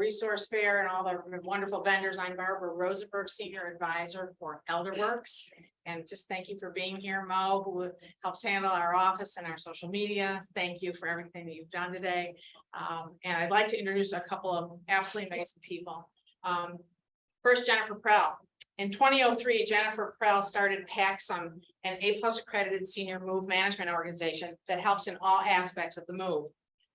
resource fair and all the wonderful vendors. I'm Barbara Rosenberg, Senior Advisor for Elderwerks. And just thank you for being here, Mo, who helps handle our office and our social media. Thank you for everything that you've done today. And I'd like to introduce a couple of absolutely amazing people. First, Jennifer Prell. In 2003, Jennifer Prell started Paxem, an A+ accredited senior move management organization that helps in all aspects of the move.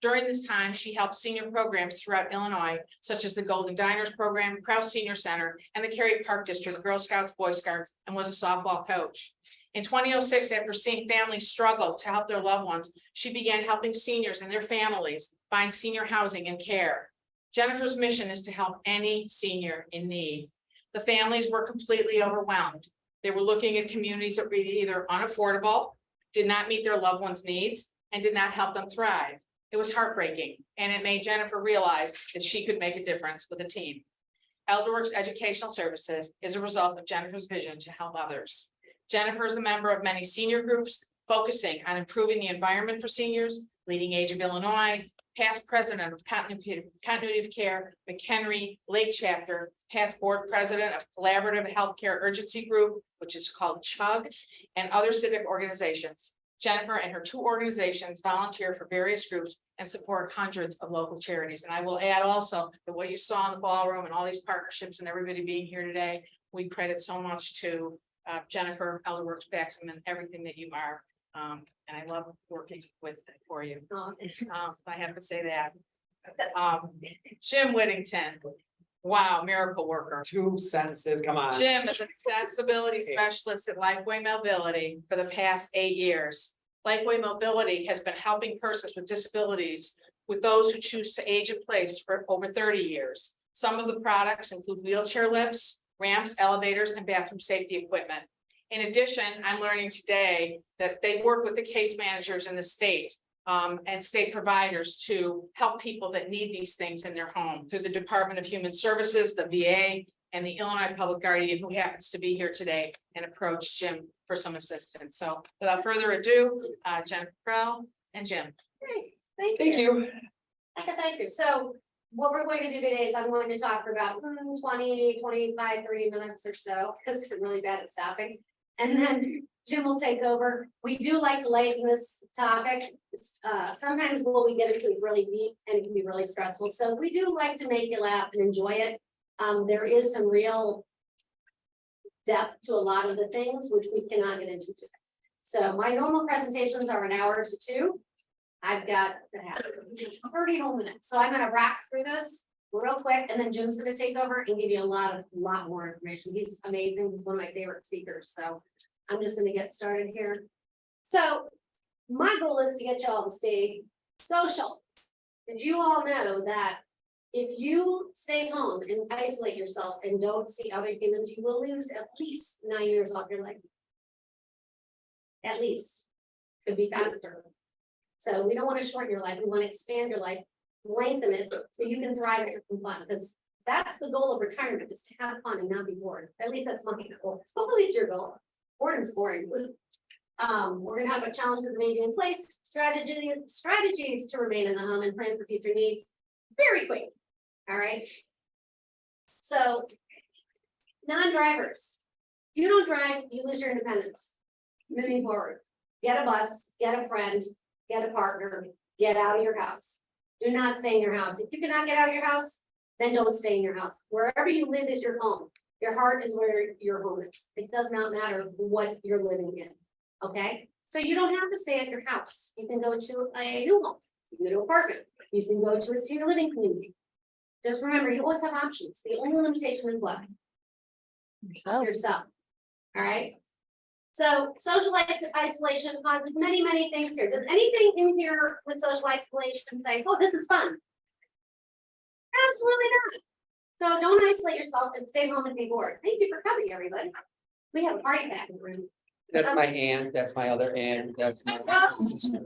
During this time, she helped senior programs throughout Illinois, such as the Golden Diners program, Krause Senior Center, and the Cary Park District, Girl Scouts, Boy Scouts, and was a softball coach. In 2006, after seeing families struggle to help their loved ones, she began helping seniors and their families find senior housing and care. Jennifer's mission is to help any senior in need. The families were completely overwhelmed. They were looking at communities that were either unaffordable, did not meet their loved ones' needs, and did not help them thrive. It was heartbreaking, and it made Jennifer realize that she could make a difference with a team. Elderwerks Educational Services is a result of Jennifer's vision to help others. Jennifer is a member of many senior groups focusing on improving the environment for seniors, Leading Age of Illinois, past president of Continuity of Care, McHenry Lake Chapter, past board president of Collaborative Healthcare Urgency Group, which is called CHUG, and other civic organizations. Jennifer and her 2 organizations volunteer for various groups and support hundreds of local charities. And I will add also that what you saw in the ballroom and all these partnerships and everybody being here today, we credit so much to Jennifer, Elderwerks, Paxem, and everything that you are. And I love working for you. I have to say that. Jim Whittington. Wow, miracle worker. 2 sentences, come on. Jim is an accessibility specialist at Lifeway Mobility for the past 8 years. Lifeway Mobility has been helping persons with disabilities with those who choose to age in place for over 30 years. Some of the products include wheelchair lifts, ramps, elevators, and bathroom safety equipment. In addition, I'm learning today that they work with the case managers in the state and state providers to help people that need these things in their home through the Department of Human Services, the VA, and the Illinois Public Guardian, who happens to be here today and approached Jim for some assistance. So without further ado, Jennifer Prell and Jim. Great, Thank you. Thank you. So what we're going to do today is I'm going to talk for about 20, 25, 30 minutes or so, because I'm really bad at stopping. And then Jim will take over. We do like to lighten this topic. Sometimes what we get into is really deep and it can be really stressful. So we do like to make you laugh and enjoy it. There is some real depth to a lot of the things which we cannot get into today. So my normal presentations are 1 hour to 2. I've got 30 whole minutes. So I'm going to rack through this real quick, and then Jim's going to take over and give you a lot more information. He's amazing. He's one of my favorite speakers. So I'm just going to get started here. So my goal is to get you all to stay social. Did you all know that if you stay home and isolate yourself and don't see other humans, you will lose at least 9 years off your life? At least. Could be faster. So we don't want to shorten your life. We want to expand your life, lengthen it so you can thrive and have fun, because that's the goal of retirement, is to have fun and not be bored. At least that's my goal. Hopefully it's your goal. Boredom's boring. We're going to have a challenge of aging in place, strategies to remain in the home and plan for future needs. Very quick. All right. So non-drivers, you don't drive, you lose your independence. Moving forward, get a bus, get a friend, get a partner, get out of your house. Do not stay in your house. If you cannot get out of your house, then don't stay in your house. Wherever you live is your home. Your heart is where your home is. It does not matter what you're living in. Okay. So you don't have to stay at your house. You can go to a new home. You can go to an apartment. You can go to a senior living community. Just remember, you always have options. The only limitation is what? Yourself. All right. So social isolation causes many, many things here. Does anything in here with social isolation say, oh, this is fun? Absolutely not. So don't isolate yourself and stay home and be bored. Thank you for coming, everybody. We have a party pack in the room. That's my aunt, that's my other aunt, that's my sister.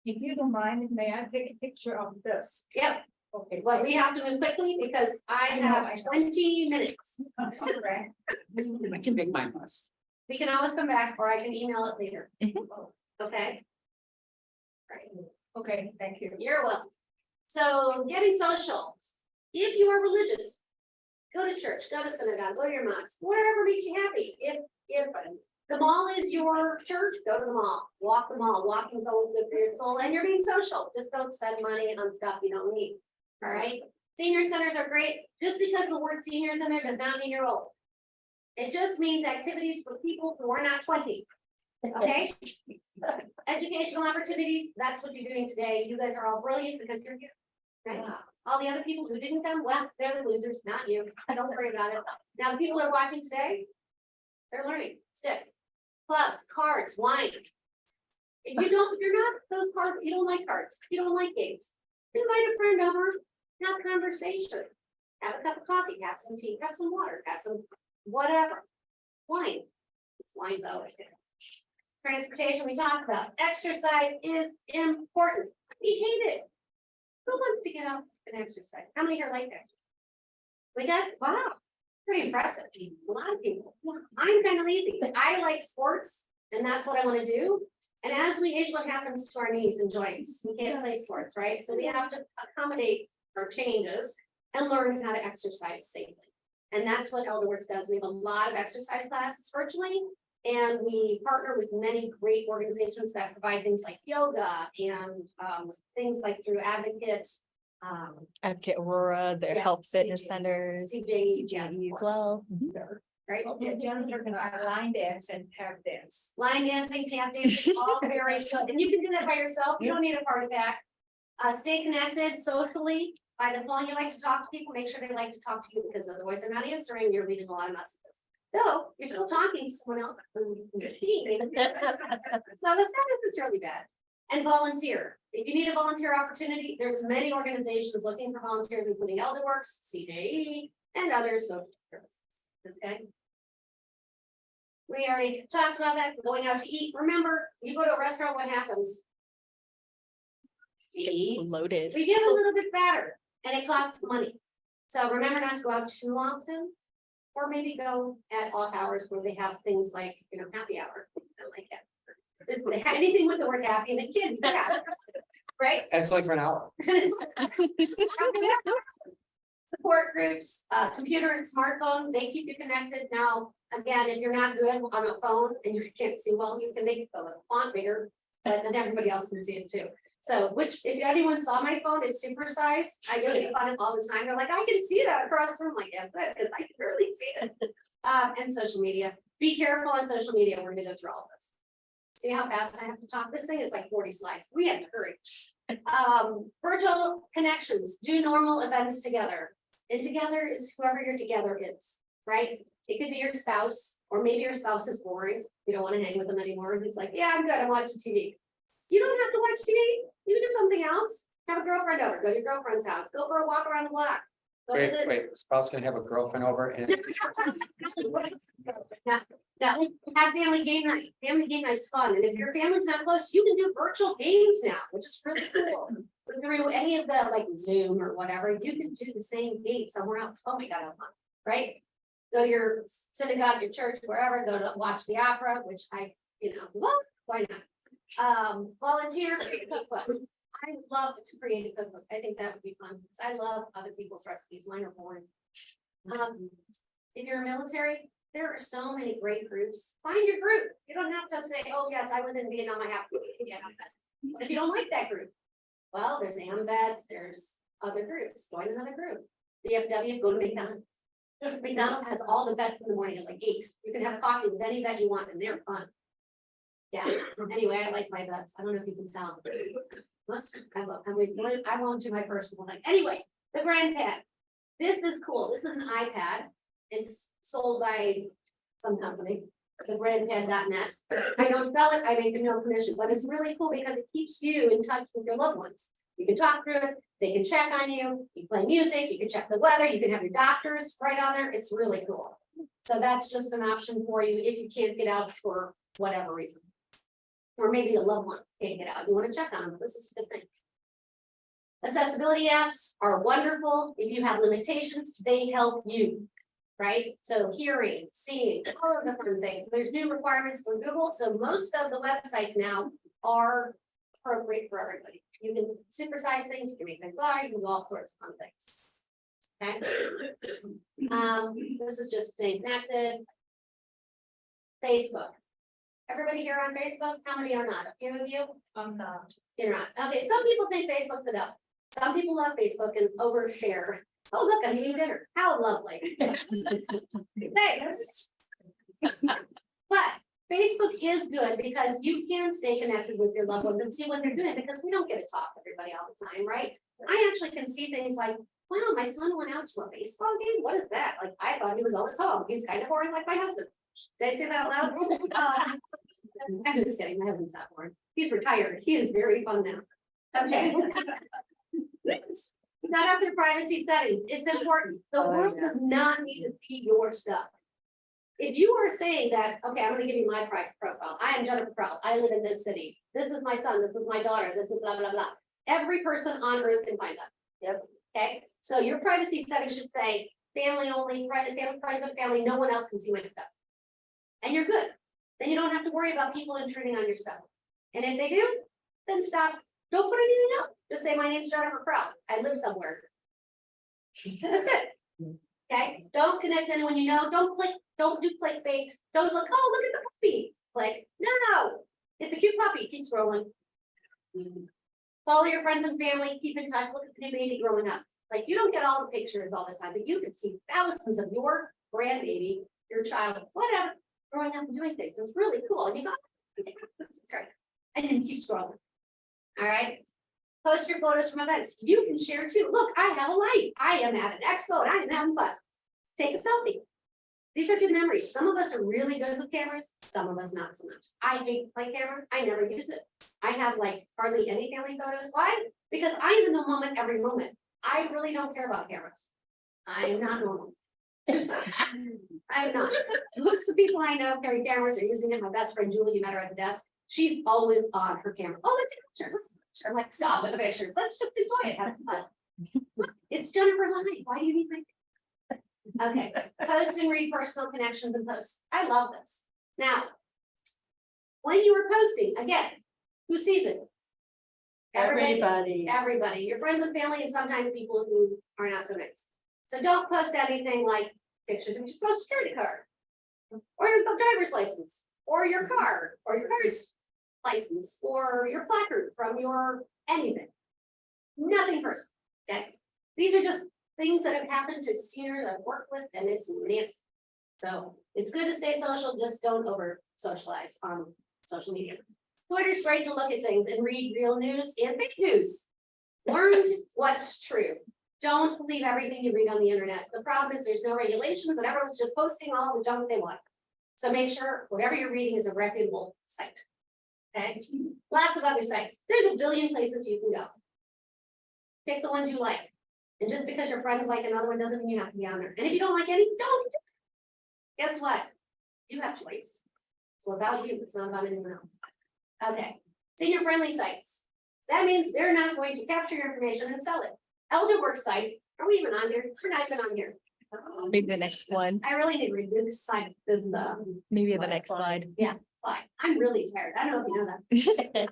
If you don't mind, may I take a picture of this? Yep. Okay. Well, we have to move quickly because I have 20 minutes. I can make my bus. We can always come back, or I can email it later. Okay. Right. Okay, thank you. You're welcome. So getting social. If you are religious, go to church, go to synagogue, go to your mosque, whatever makes you happy. If the mall is your church, go to the mall, walk the mall. Walking is always good for your soul and you're being social. Just don't spend money on stuff you don't need. All right. Senior centers are great. Just because the word seniors in there does not mean you're old. It just means activities for people who are not 20. Okay? Educational opportunities, that's what you're doing today. You guys are all brilliant because you're here. Right? All the other people who didn't come, well, they're the losers, not you. Don't worry about it. Now, the people who are watching today, they're learning. Stick. Clubs, cards, wine. If you're not those cards, you don't like cards, you don't like games. Invite a friend over, have conversation. Have a cup of coffee, have some tea, have some water, have some whatever. Wine. Wine's always good. Transportation, we talked about. Exercise is important. We hate it. Who wants to get up and exercise? How many here like exercise? We got, wow, pretty impressive. A lot of people. I'm kind of lazy, but I like sports and that's what I want to do. And as we age, what happens to our knees and joints? We can't play sports, right? So we have to accommodate our changes and learn how to exercise safely. And that's what Elderwerks does. We have a lot of exercise classes virtually. And we partner with many great organizations that provide things like yoga and things like through Advocate. Advocate Aurora, their Yeah, health fitness CJ. centers, CJE, CJE as well. Right? Yeah, Jennifer can line dance and tap dance. Line dancing, tap dancing, all very good. And you can do that by yourself. You don't need a party pack. Stay connected socially by the phone. You like to talk to people, make sure they like to talk to you because otherwise they're not answering. You're leaving a lot of messages. So you're still talking to someone else. Who's competing. So that's not necessarily bad. And volunteer. If you need a volunteer opportunity, there's many organizations looking for volunteers, including Elderwerks, CJE, and other social services. Okay. We already talked about that. Going out to eat. Remember, you go to a restaurant, what happens? We eat. Loaded. We get a little bit fatter and it costs money. So remember not to go out too often. Or maybe go at off hours where they have things like, happy hour. I like that. Anything with the word happy and a kid, yeah. Right? That's like for an hour. Support groups, computer and smartphone, they keep you connected. Now, again, if you're not good on a phone and you can't see well, you can make the font bigger, but then everybody else can see it too. So, if anyone saw my phone, it's supersized. I get it on it all the time. They're like, I can see that across the room. Like, yeah, good, because I can barely see it. And social media. Be careful on social media. We're gonna go through all of this. See how fast I have to talk? This thing is like 40 slides. We have to hurry. Virtual connections. Do normal events together. And together is whoever your together is, right? It could be your spouse, or maybe your spouse is boring. You don't want to hang with them anymore. And he's like, yeah, I'm good. I'm watching TV. You don't have to watch TV. You can do something else. Have a girlfriend over. Go to your girlfriend's house. Go for a walk around the block. What is it? Wait, spouse can have a girlfriend over and No, have family game night. Family game night's fun. And if your family's not close, you can do virtual games now, which is really cool. Through any of the like Zoom or whatever, you can do the same game somewhere else. Oh my God, I'm fun, right? Go to your synagogue, your church, wherever, go to watch the opera, which I, love. Why not? Volunteer. I love to create a cookbook. I think that would be fun. Because I love other people's recipes. Mine are boring. If you're military, there are so many great groups. Find your group. You don't have to say, oh yes, I was in Vietnam, I have to be in Vietnam. But if you don't like that group, well, there's AMVETS, there's other groups. Join another group. VFW, go to McDonald's. McDonald's has all the vets in the morning at like 8. You can have coffee with any vet you want, and they're fun. Yeah. Anyway, I like my vets. I don't know if you can tell. I won't do my personal thing. Anyway, the GrandPad. This is cool. This is an iPad. It's sold by some company, the grandpad.net. I don't sell it, I make no commission, but it's really cool because it keeps you in touch with your loved ones. You can talk through it, they can check on you, you play music, you can check the weather, you can have your doctors right on there. It's really cool. So that's just an option for you if you can't get out for whatever reason. Or maybe a loved one can't get out. You want to check on them. This is a good thing. Accessibility apps are wonderful. If you have limitations, they help you. Right? So hearing, seeing, all of the different things. There's new requirements for Google. So most of the websites now are appropriate for everybody. You can supersize things, you can make things larger, you can do all sorts of fun things. Okay. This is just staying connected. Facebook. Everybody here on Facebook? How many are not? A few of you? I'm not. You're not. Okay, some people think Facebook's the devil. Some people love Facebook and overshare. Oh, look, I'm eating dinner. How lovely. Thanks. But Facebook is good because you can stay connected with your loved ones and see what they're doing, because we don't get to talk to everybody all the time, right? I actually can see things like, wow, my son went out to a baseball game. What is that? Like, I thought he was always home. He's kind of boring like my husband. Did I say that out loud? I'm just kidding. My husband's not boring. He's retired. He is very fun now. Okay. Not after privacy settings. It's important. The world does not need to see your stuff. If you are saying that, okay, I'm gonna give you my private profile. I am Jennifer Prell. I live in this city. This is my son. This is my daughter. This is blah, blah, blah. Every person on earth can find that. Yep. Okay, so your privacy settings should say family only, friends and family, no one else can see my stuff. And you're good. Then you don't have to worry about people intruding on your stuff. And if they do, then stop. Don't put anything up. Just say my name's Jennifer Prell. I live somewhere. That's it. Okay, don't connect to anyone you know. Don't click, don't do clickbait. Don't look, oh, look at the puppy. Like, no, it's a cute puppy. Keep scrolling. Follow your friends and family, keep in touch, look at the new baby growing up. Like, you don't get all the pictures all the time, but you can see thousands of your grandbaby, your child, whatever, growing up and doing things. It's really cool. And you go, this is great. And then keep scrolling. All right. Post your photos from events. You can share too. Look, I have a life. I am at an expo and I am having fun. Take a selfie. These are good memories. Some of us are really good with cameras, some of us not so much. I hate my camera. I never use it. I have like hardly any family photos. Why? Because I am in the moment every moment. I really don't care about cameras. I am not normal. I'm not. Most of the people I know carry cameras, are using it. My best friend Julie, you met her at the desk. She's always on her camera. Oh, let's take a picture. Let's take a picture. I'm like, stop with the pictures. Let's just enjoy it. Have fun. Look, it's Jennifer Live. Why do you need my? Okay, post and read personal connections and posts. I love this. Now, when you are posting, again, who sees it? Everybody, your friends and family, and sometimes people who are not so nice. So don't post anything like pictures of your social security card, or your driver's license, or your car, or your car's license, or your placard from your anything. Nothing personal. Okay, these are just things that have happened to seniors I've worked with, and it's nasty. So it's good to stay social, just don't over socialize on social media. Twitter's great to look at things and read real news and fake news. Learn what's true. Don't believe everything you read on the internet. The problem is there's no regulations and everyone's just posting all the junk they want. So make sure whatever you're reading is a reputable site. Okay, lots of other sites. There's a billion places you can go. Pick the ones you like. And just because your friends like another one doesn't mean you have to be on there. And if you don't like any, don't. Guess what? You have choice. It's about you. It's not about anyone else. Okay. Senior friendly sites. That means they're not going to capture your information and sell it. Elderwerks site. Are we even on here? We're not even on here. Maybe the next one. I really need to read this site. This Maybe the What next slide. slide. I'm really tired. I don't know if you know that.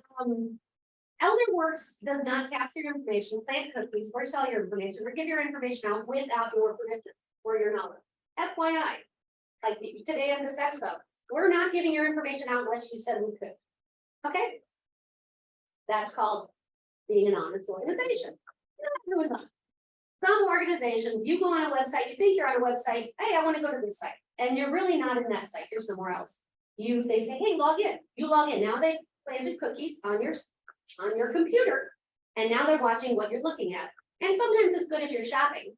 Elderwerks does not capture your information, plant cookies, or sell your information, or give your information out without your permission or your knowledge. FYI, like today at this expo, we're not giving your information out unless you said we could. Okay? That's called being an honest organization. Some organizations, you go on a website, you think you're on a website, hey, I want to go to this site, and you're really not in that site, you're somewhere else. They say, hey, log in. You log in. Now they planted cookies on your computer, and now they're watching what you're looking at. And sometimes it's good if you're shopping,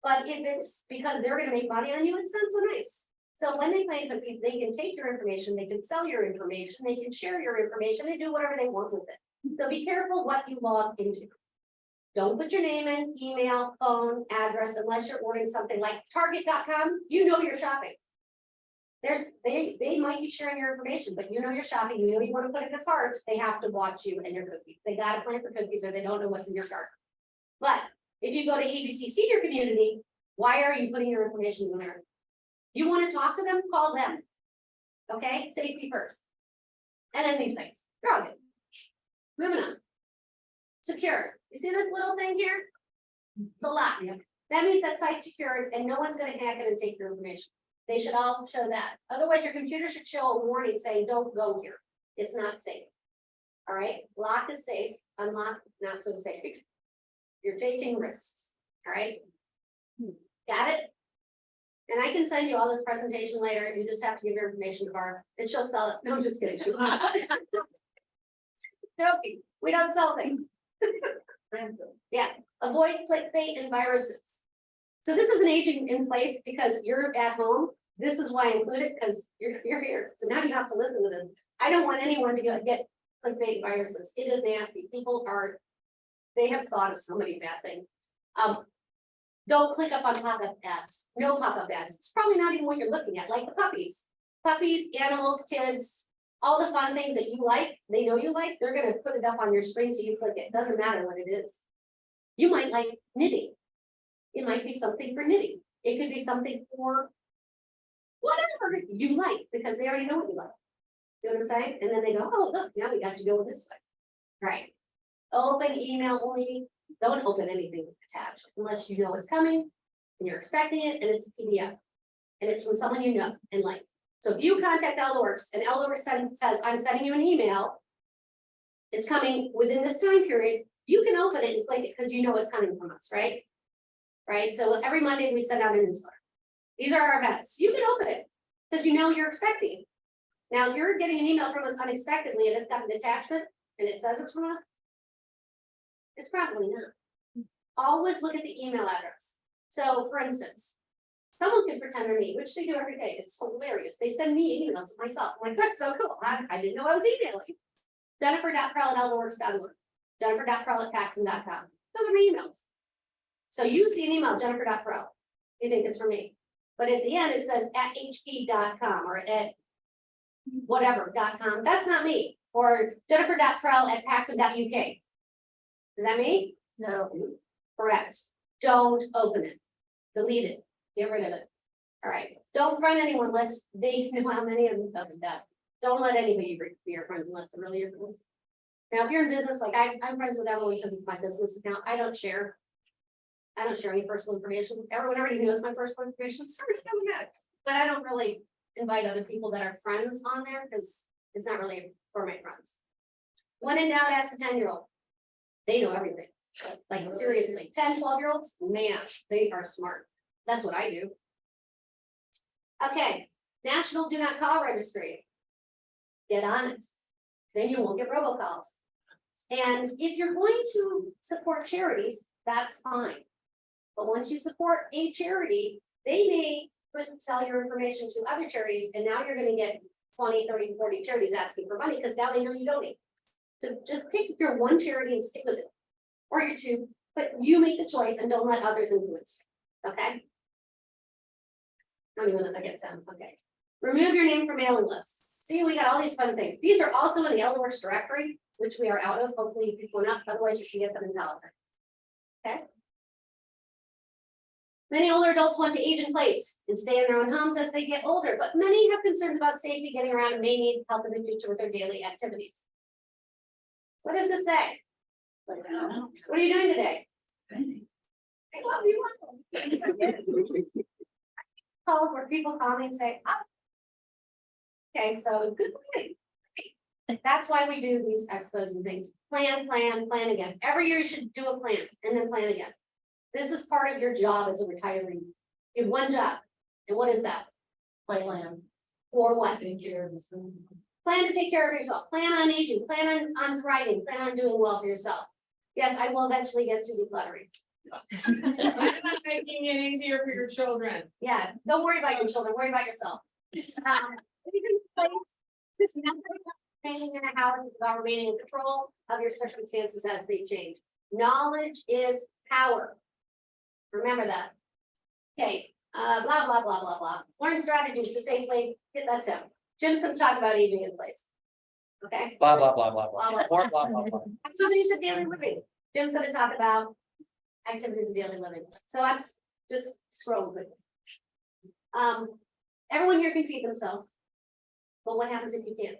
but if it's because they're going to make money on you, it's not so nice. So when they plant cookies, they can take your information, they can sell your information, they can share your information, and do whatever they want with it. So be careful what you log into. Don't put your name in, email, phone, address, unless you're ordering something like Target.com. You know you're shopping. They might be sharing your information, but you know you're shopping, you know you want to put it in a cart, they have to watch you and your cookies. They got to plant the cookies or they don't know what's in your cart. But if you go to ABC Senior Community, why are you putting your information in there? You want to talk to them, call them. Okay, safety first. And then these things, they're all good. Moving on. secure. You see this little thing here? It's a lock. That means that site's secured and no one's gonna hack it and take your information. They should all show that. Otherwise, your computer should show a warning saying, don't go here. It's not safe. All right, lock is safe, unlock, not so safe. You're taking risks, all right? Got it? And I can send you all this presentation later. You just have to give your information to Barb and she'll sell it. No, I'm just kidding. Joking. We don't sell things. Yes, avoid clickbait and viruses. So this is an aging in place because you're at home. This is why I include it because you're here. So now you have to listen to them. I don't want anyone to get clickbait viruses. It is nasty. They have thought of so many bad things. Don't click up on pop-up ads. No pop-up ads. It's probably not even what you're looking at, like the puppies. Puppies, animals, kids, all the fun things that you like, they know you like, they're gonna put it up on your screen so you click it. Doesn't matter what it is. You might like knitting. It might be something for knitting. It could be something for whatever you like, because they already know what you like. See what I'm saying? And then they go, oh, look, now we got to go this way. Right. Open email only. Don't open anything attached unless you know it's coming and you're expecting it and it's a PDF. And it's from someone you know and like. So if you contact Elderwerks and Elderwerks says, I'm sending you an email, it's coming within this time period, you can open it and click it because you know it's coming from us, right? Right, so every Monday we send out a newsletter. These are our events. You can open it because you know you're expecting. Now, if you're getting an email from us unexpectedly and it's got an attachment and it says it's from us, it's probably not. Always look at the email address. So for instance, someone can pretend they're me, which they do every day. It's hilarious. They send me emails myself. I'm like, that's so cool. I didn't know I was emailing. Jennifer.Prell@elderwerks.org. Jennifer.Prell@Paxem.com. Those are my emails. So you see an email, Jennifer.Prell. You think it's for me. But at the end, it says at hp.com or at whatever.com. That's not me. Or Jennifer.Prell@Paxem.uk. Is that me? No. Correct. Don't open it. Delete it. Get rid of it. All right. Don't friend anyone unless they know how many of them doesn't that. Don't let anybody be your friends unless they're really your friends. Now, if you're in business, like I'm friends with everyone because it's my business account. I don't share any personal information. Everyone already knows my personal information, so it doesn't matter. But I don't really invite other people that are friends on there because it's not really for my friends. When in doubt, ask a 10-year-old. They know everything. Like seriously, 10, 12-year-olds, man, they are smart. That's what I do. Okay, National Do Not Call Registry. Get on it. Then you won't get robocalls. And if you're going to support charities, that's fine. But once you support a charity, they may sell your information to other charities, and now you're going to get 20, 30, 40 charities asking for money because now they know you donate. So just pick your one charity and stick with it. Or your two, but you make the choice and don't let others influence you. Okay? I don't even know that gets down. Okay. Remove your name from mailing lists. See, we got all these fun things. These are also in the Elderwerks directory, which we are out of. Hopefully you pick one up, otherwise you can get them in Peloton. Okay. Many older adults want to age in place and stay in their own homes as they get older, but many have concerns about safety getting around and may need help in the future with their daily activities. What does this say? What are you doing today? I love you. Calls where people call me and say, oh. Okay, so good planning. That's why we do these expos and things. Plan again. Every year you should do a plan and then plan again. This is part of your job as a retiree. You have one job. And what is that? Plan. For what? Plan to take care of yourself. Plan on aging. Plan on thriving. Plan on doing well for yourself. Yes, I will eventually get to decluttering. I'm not making it easier for your children. Yeah, don't worry about your children. Worry about yourself. This method of training in a house is about remaining in control of your circumstances as they change. Knowledge is power. Remember that. Okay, blah, blah, blah, blah, blah. Learn strategies to safely get that sound. Jim's gonna talk about aging in place. Okay? Blah, blah, blah, blah, blah. More blah, blah, blah. Activities of daily living. Jim's gonna talk about activities of daily living. So I'm just scrolling quickly. Everyone here can feed themselves. But what happens if you can't?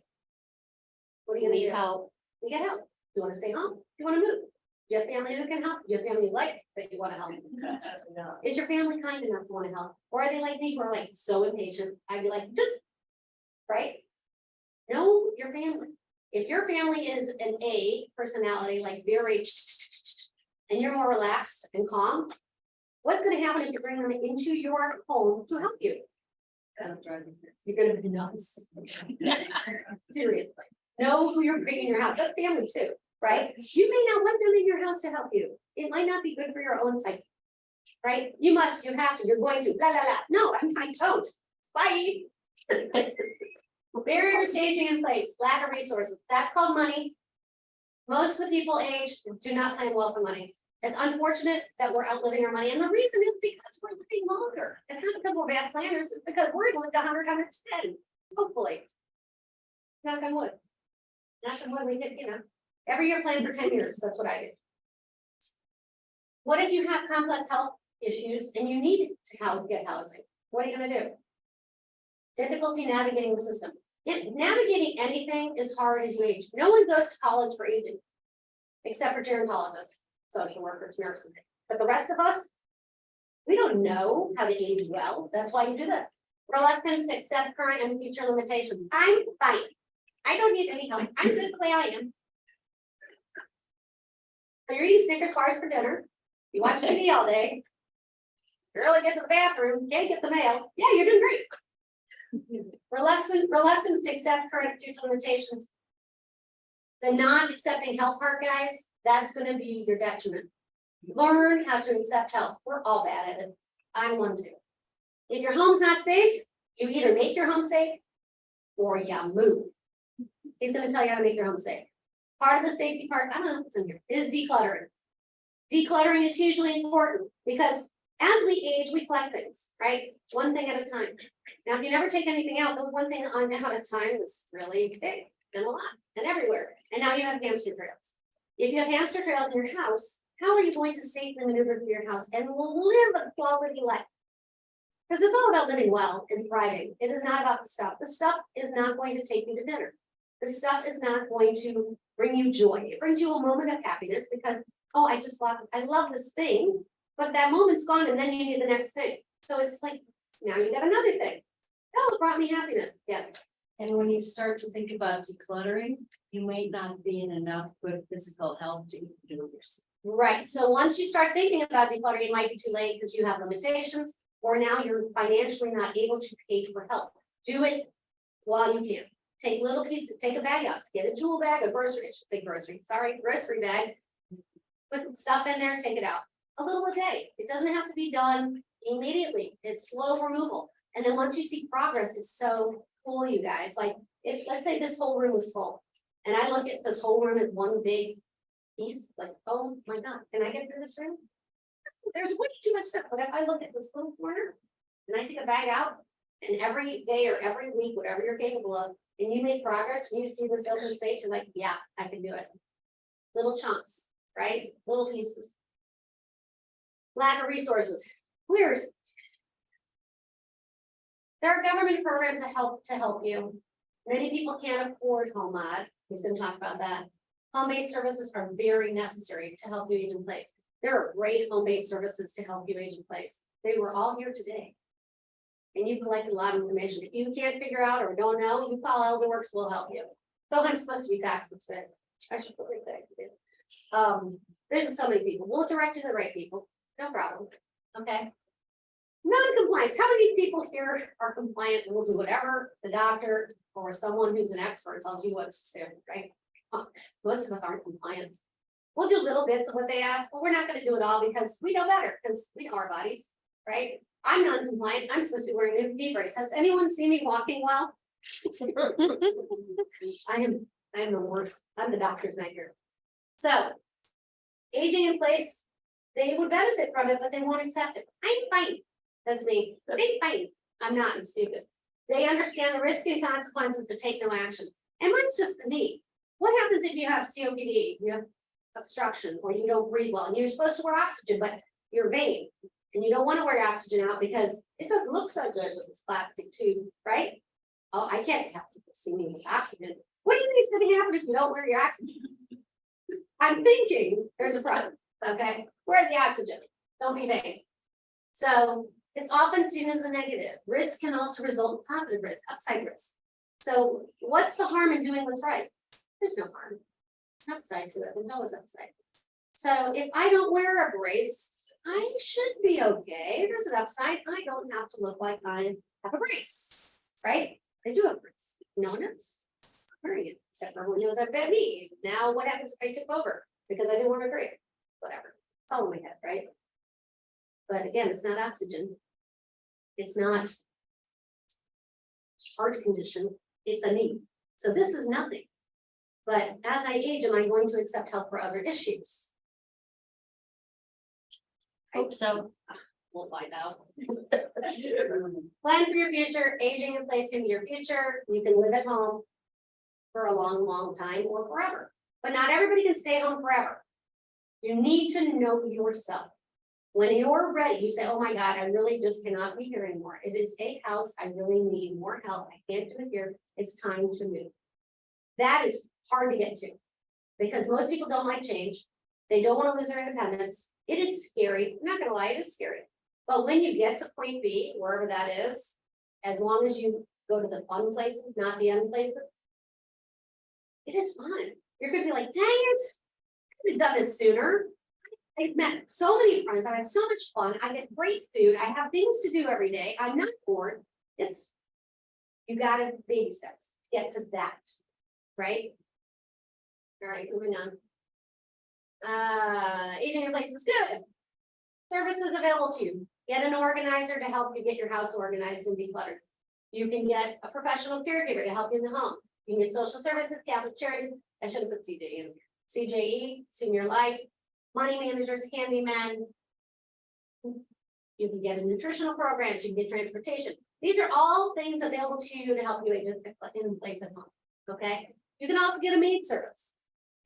What are you gonna do? Help. You get help. You wanna stay home? You wanna move? Do you have family who can help? Do you have family like that you wanna help? Is your family kind enough to wanna help? Or are they like me, who are like so impatient? I'd be like, just, right? Know your family. If your family is an A personality, like very, and you're more relaxed and calm, what's gonna happen if you bring them into your home to help you? You're gonna be nuts. Seriously, know who you're bringing in your house, that's family too, right? You may not want them in your house to help you, it might not be good for your own psyche. Right, you have to, you're going to, la la la, no, I don't, bye. Barrier staging in place, lack of resources, that's called money. Most of the people age do not plan well for money. It's unfortunate that we're outliving our money, and the reason is because we're living longer. It's not because we're bad planners, it's because we're going to live 100, 110, hopefully. Knock on wood. Knock on wood, we get, every year plan for 10 years, that's what I do. What if you have complex health issues and you need to get housing? What are you gonna do? Difficulty navigating the system. Yeah, navigating anything is hard as you age. No one goes to college for aging, except for gerontologists, social workers, nurses. But the rest of us, we don't know how to age well. That's why you do this. Reluctance to accept current and future limitations. I'm fine. I don't need any help. I'm good the way I am. So you're eating Snickers bars for dinner. You watch TV all day. You early get to the bathroom, can't get the mail. Yeah, you're doing great. Reluctance to accept current and future limitations. The non-accepting health part, guys, that's going to be your detriment. Learn how to accept help. We're all bad at it. I'm one too. If your home's not safe, you either make your home safe or you move. He's going to tell you how to make your home safe. Part of the safety part, I don't know if it's in here, is decluttering. Decluttering is hugely important because as we age, we collect things, right? One thing at a time. Now, if you never take anything out, the one thing on at a time is really big and a lot and everywhere. And now you have hamster trails. If you have hamster trails in your house, how are you going to safely maneuver through your house and live a quality life? Because it's all about living well and thriving. It is not about the stuff. The stuff is not going to take you to dinner. The stuff is not going to bring you joy. It brings you a moment of happiness because, oh, I love this thing, but that moment's gone and then you need the next thing. So it's like, now you got another thing. Oh, it brought me happiness. Yes. And when you start to think about decluttering, you may not be in enough good physical health to do it yourself. Right. So once you start thinking about decluttering, it might be too late because you have limitations, or now you're financially not able to pay for help. Do it while you can. Take little pieces, take a bag out, get a jewel bag, a grocery, I should say grocery bag. Put stuff in there, take it out. A little a day. It doesn't have to be done immediately. It's slow removal. And then once you see progress, it's so cool, you guys. Like, if let's say this whole room is full, and I look at this whole room as one big piece, like, oh my God, can I get through this room? There's way too much stuff. But if I look at this little corner and I take a bag out, and every day or every week, whatever you're capable of, and you make progress, and you see this open space, you're like, yeah, I can do it. Little chunks, right? Little pieces. Lack of resources. There are government programs that help you. Many people can't afford home mod. He's going to talk about that. Home-based services are very necessary to help you age in place. There are great home-based services to help you age in place. They were all here today. And you've collected a lot of information. If you can't figure out or don't know, you call Elderwerks, will help you. Though I'm supposed to be Paxem today. I should put it there. There's so many people. We'll direct you to the right people. No problem. Okay. Non-compliance. How many people here are compliant and will do whatever the doctor or someone who's an expert tells you what to do, right? Most of us aren't compliant. We'll do little bits of what they ask, but we're not going to do it all because we know better, because we know our bodies, right? I'm non-compliant. I'm supposed to be wearing a knee brace. Has anyone seen me walking well? I am the worst. I'm the doctor's nightmare. So, aging in place, they would benefit from it, but they won't accept it. I'm fine. That's me. But I'm fine. I'm not. I'm stupid. They understand the risk and consequences, but take no action. And mine's just the knee. What happens if you have COPD, you have obstruction, or you don't breathe well, and you're supposed to wear oxygen, but you're vain, and you don't want to wear your oxygen out because it doesn't look so good with this plastic tube, right? Oh, I can't have people see me with oxygen. What do you think is going to happen if you don't wear your oxygen? I'm thinking there's a problem, okay? Where's the oxygen? Don't be vague. So it's often seen as a negative. Risk can also result in positive risk, upside risk. So what's the harm in doing what's right? There's no harm. There's upside to it. There's always upside. So if I don't wear a brace, I should be okay. There's an upside. I don't have to look like I have a brace, right? I do have a brace. No one knows. I'm wearing it, except for who knows I've been me. Now what happens if I tip over because I didn't wear my brace? Whatever. It's all in my head, right? But again, it's not oxygen. It's not heart condition. It's a need. So this is nothing. But as I age, am I going to accept help for other issues? Hope so. We'll find out. Plan for your future. Aging in place can be your future. You can live at home for a long, long time or forever. But not everybody can stay home forever. You need to know yourself. When you're ready, you say, oh my God, I really just cannot be here anymore. It is a house. I really need more help. I can't do it here. It's time to move. That is hard to get to because most people don't like change. They don't want to lose their independence. It is scary. I'm not going to lie, it is scary. But when you get to point B, wherever that is, as long as you go to the fun places, not the end places, it is fun. You're going to be like, dang it, I could have done this sooner. I've met so many friends. I've had so much fun. I get great food. I have things to do every day. I'm not bored. It's, you got to baby steps to get to that, right? All right, moving on. Aging in place is good. Services available to you. Get an organizer to help you get your house organized and decluttered. You can get a professional caregiver to help you in the home. You can get social services, Catholic charities. I should have put CJE in. CJE, Senior Life, money managers, handymen. You can get a nutritional programs. You can get transportation. These are all things available to you to help you age in place at home. Okay. You can also get a maid service.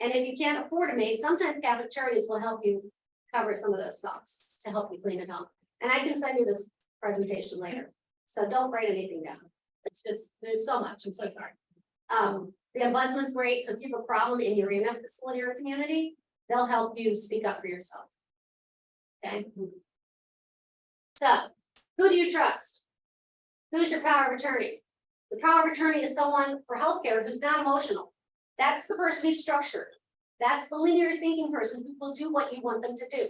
And if you can't afford a maid, sometimes Catholic charities will help you cover some of those costs to help you clean it home. And I can send you this presentation later. So don't write anything down. It's just, there's so much. I'm so sorry. The ombudsman's great. So if you have a problem in your EMF facility or community, they'll help you speak up for yourself. Okay. So who do you trust? Who's your power of attorney? The power of attorney is someone for healthcare who's not emotional. That's the person who's structured. That's the linear thinking person who will do what you want them to do.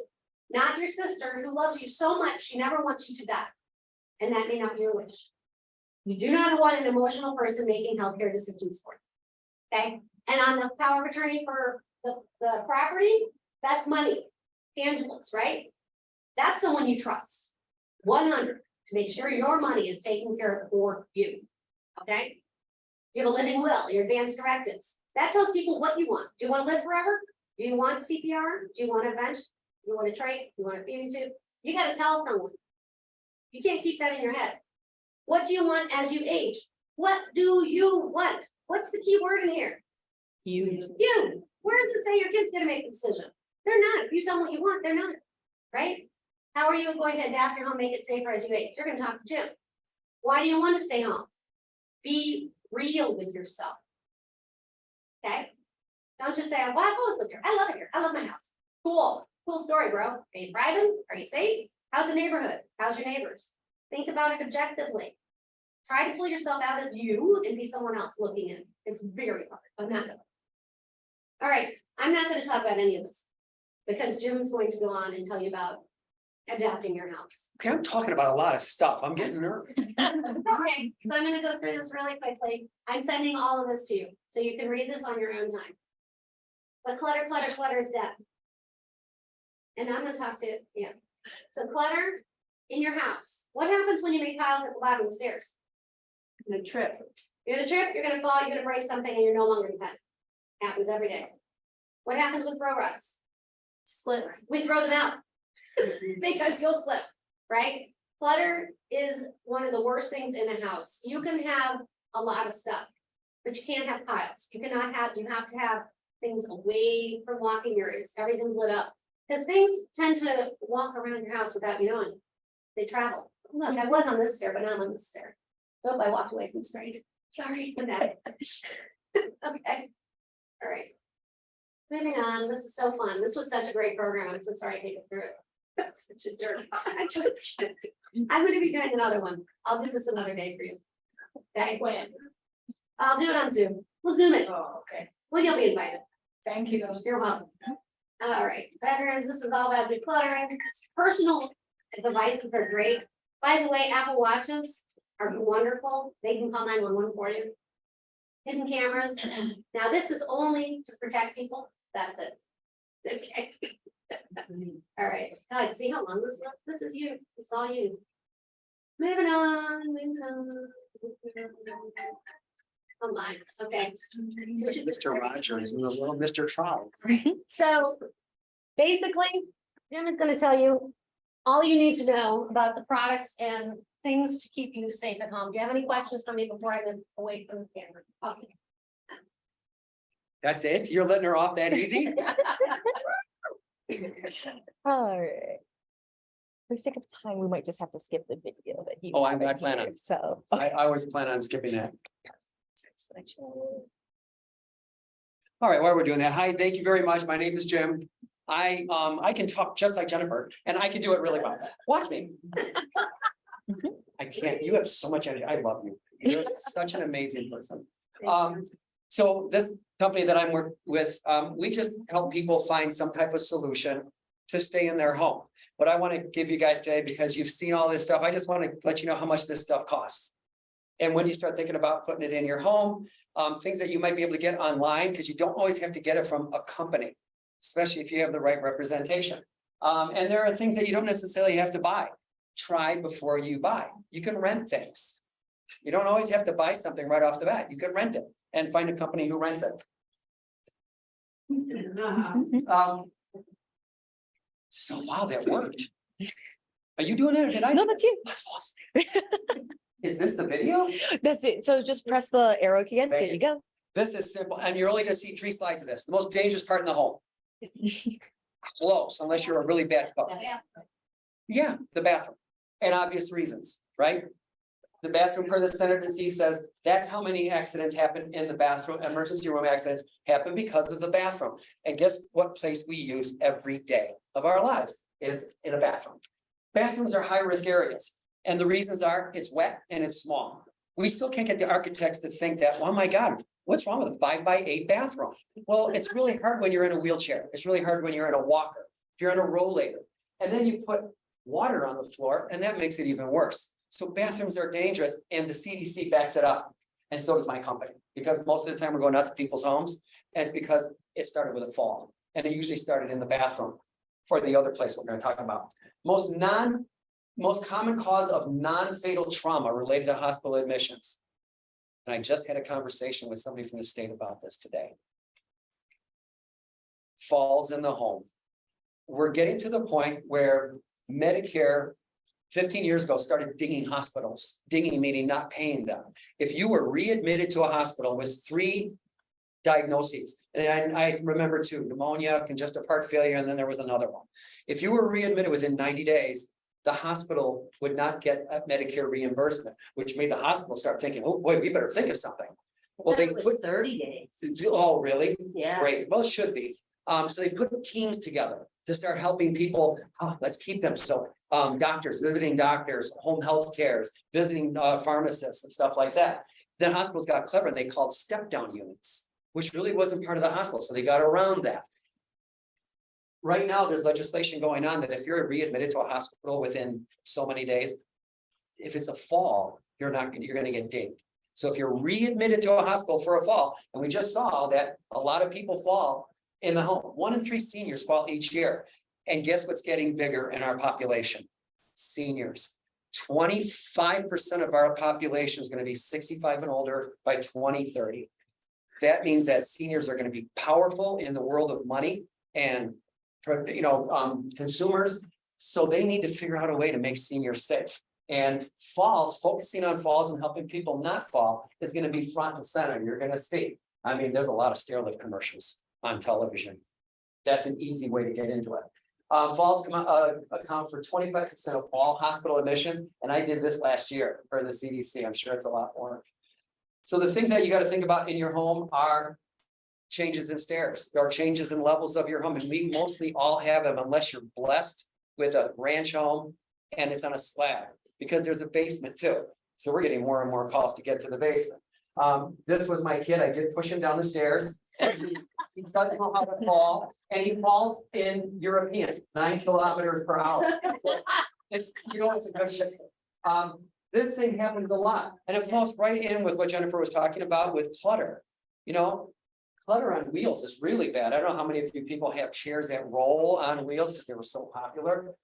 Not your sister who loves you so much, she never wants you to die. And that may not be your wish. You do not want an emotional person making healthcare decisions for you. Okay. And on the power of attorney for the property, that's money, tangibles, right? That's someone you trust. 100 to make sure your money is taken care of for you. Okay. You have a living will, your advance directives. That tells people what you want. Do you want to live forever? Do you want CPR? Do you want a bench? Do you want a trach? Do you want a feeding tube? You got to tell someone. You can't keep that in your head. What do you want as you age? What do you want? What's the key word in here? You. You. Where does it say your kid's gonna make a decision? They're not. If you tell them what you want, they're not. Right? How are you going to adapt your home, make it safer as you age? You're gonna talk to Jim. Why do you want to stay home? Be real with yourself. Okay? Don't just say, well, I've always lived here. I love it here. I love my house. Cool. Cool story, bro. Are you thriving? Are you safe? How's the neighborhood? How's your neighbors? Think about it objectively. Try to pull yourself out of you and be someone else looking in. It's very hard, but not good. All right, I'm not going to talk about any of this because Jim's going to go on and tell you about adapting your house. Okay, I'm talking about a lot of stuff. I'm getting nervous. Okay, so I'm going to go through this really quickly. I'm sending all of this to you so you can read this on your own time. But clutter is dead. And I'm going to talk to you. So clutter in your house. What happens when you make piles at the bottom of the stairs? The trip. You're gonna trip, you're gonna fall, you're gonna break something, and you're no longer independent. Happens every day. What happens with throw rugs? Slip. We throw them out because you'll slip, right? Clutter is one of the worst things in a house. You can have a lot of stuff, but you can't have piles. You cannot have. You have to have things away from walking areas. Everything's lit up because things tend to walk around your house without you knowing. They travel. Look, I was on this stair, but now I'm on this stair. Oh, I walked away from straight. Sorry for that. Okay. All right. Moving on, this is so fun. This was such a great program. I'm so sorry I can't get through it. That's such a jerk. I'm just kidding. I'm gonna be doing another one. I'll do this another day for you. Okay, When? I'll do it on Zoom. We'll Zoom it. Oh, okay, Well, you'll be invited. thank you. You're welcome. All right, veterans, this is all about decluttering. Personal devices are great. By the way, Apple Watches are wonderful. They can call 911 for you. Hidden cameras. Now, this is only to protect people. That's it. Okay. All right. God, see how long this was? This is you. It's all you. Moving on, moving on. Oh my, okay. Mr. Rogers and the little Mr. Trout. So basically, Jim is gonna tell you all you need to know about the products and things to keep you safe at home. Do you have any questions for me before I move away from the camera? Okay. That's it? You're letting her off that easy? Alright. For sake of time, we might just have to skip the video that he. Oh, I wanted plan on- here, So. I always plan on skipping that. All right, while we're doing that, hi, thank you very much. My name is Jim. I can talk just like Jennifer and I can do it really well. Watch me. I can't, you have so much energy. I love you. You're such an amazing person. Thank you. So this company that I'm working with, we just help people find some type of solution to stay in their home. What I want to give you guys today, because you've seen all this stuff, I just want to let you know how much this stuff costs. And when you start thinking about putting it in your home, things that you might be able to get online, because you don't always have to get it from a company, especially if you have the right representation. And there are things that you don't necessarily have to buy. Try before you buy. You can rent things. You don't always have to buy something right off the bat. You can rent it and find a company who rents it. So wow, that worked. Are you doing it or did I? No, that's you. That's awesome. Is this the video? That's it. So just press the arrow again. There Thank you go. This is simple, and you're only gonna see 3 slides of this. The most dangerous part in the home. Close, unless you're a really bad cook. Yeah, the bathroom, and obvious reasons, right? The bathroom per the Center to See says that's how many accidents happen in the bathroom. Emergency room accidents happen because of the bathroom. And guess what place we use every day of our lives is in a bathroom. Bathrooms are high risk areas. And the reasons are it's wet and it's small. We still can't get the architects to think that, oh my God, what's wrong with a 5x8 bathroom? Well, it's really hard when you're in a wheelchair. It's really hard when you're in a walker, if you're in a rollator. And then you put water on the floor and that makes it even worse. So bathrooms are dangerous and the CDC backs it up. And so does my company, because most of the time we're going out to people's homes and it's because it started with a fall and it usually started in the bathroom or the other place we're going to talk about. Most common cause of non-fatal trauma related to hospital admissions. And I just had a conversation with somebody from the state about this today. Falls in the home. We're getting to the point where Medicare 15 years ago started dinging hospitals. Dinging meaning not paying them. If you were readmitted to a hospital with 3 diagnoses, and I remember 2, pneumonia, congestive heart failure, and then there was another one. If you were readmitted within 90 days, the hospital would not get a Medicare reimbursement, which made the hospital start thinking, oh boy, we better think of something. Well, they put 30 days. Oh, really? Yeah. Great. Well, it should be. So they put teams together to start helping people. Oh, let's keep them. So doctors, visiting doctors, home health cares, visiting pharmacists and stuff like that. Then hospitals got clever. They called step down units, which really wasn't part of the hospital. So they got around that. Right now, there's legislation going on that if you're readmitted to a hospital within so many days, if it's a fall, you're going to get dinged. So if you're readmitted to a hospital for a fall, and we just saw that a lot of people fall in the home, 1 in 3 seniors fall each year. And guess what's getting bigger in our population? Seniors. 25% of our population is going to be 65 and older by 2030. That means that seniors are going to be powerful in the world of money and consumers. So they need to figure out a way to make seniors safe. And focusing on falls and helping people not fall is going to be front and center. You're going to see. I mean, there's a lot of stair lift commercials on television. That's an easy way to get into it. Falls account for 25% of all hospital admissions. And I did this last year for the CDC. I'm sure it's a lot more. So the things that you got to think about in your home are changes in stairs, there are changes in levels of your home, and we mostly all have them unless you're blessed with a ranch home and it's on a slab, because there's a basement too. So we're getting more and more calls to get to the basement. This was my kid, I did push him down the stairs. He doesn't know how to fall, and he falls in European, 9 kilometers per hour. It's, it's a good thing. This thing happens a lot, and it falls right in with what Jennifer was talking about with clutter. Clutter on wheels is really bad. I don't know how many of you people have chairs that roll on wheels because they were so popular.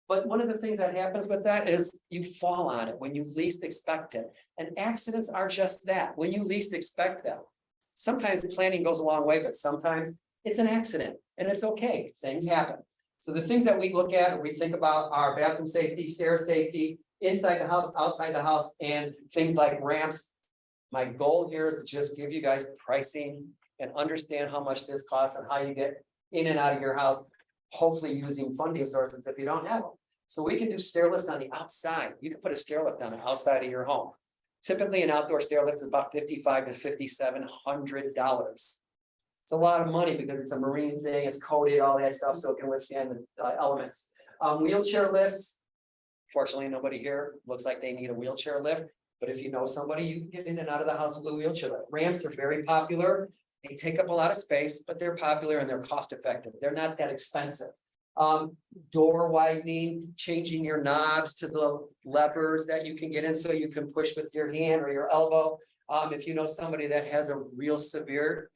But one of the things that happens with that is you fall on it when you least expect it. And accidents are just that, when you least expect them. Sometimes planning goes a long way, but sometimes it's an accident and it's okay. Things happen. So the things that we look at, we think about our bathroom safety, stair safety, inside the house, outside the house, and things like ramps. My goal here is to just give you guys pricing and understand how much this costs and how you get in and out of your house, hopefully using funding sources if you don't have them. So we can do stair lifts on the outside. You can put a stair lift on the outside of your home. Typically, an outdoor stair lift is about $5,500 to $5,700. It's a lot of money because it's a marine thing, it's coated, all that stuff, so it can withstand the elements. Wheelchair lifts. Fortunately, nobody here looks like they need a wheelchair lift, but if you know somebody, you can get in and out of the house with a wheelchair lift. Ramps are very popular. They take up a lot of space, but they're popular and they're cost effective. They're not that expensive. Door widening, changing your knobs to the levers that you can get in so you can push with your hand or your elbow. If you know somebody that has a real severe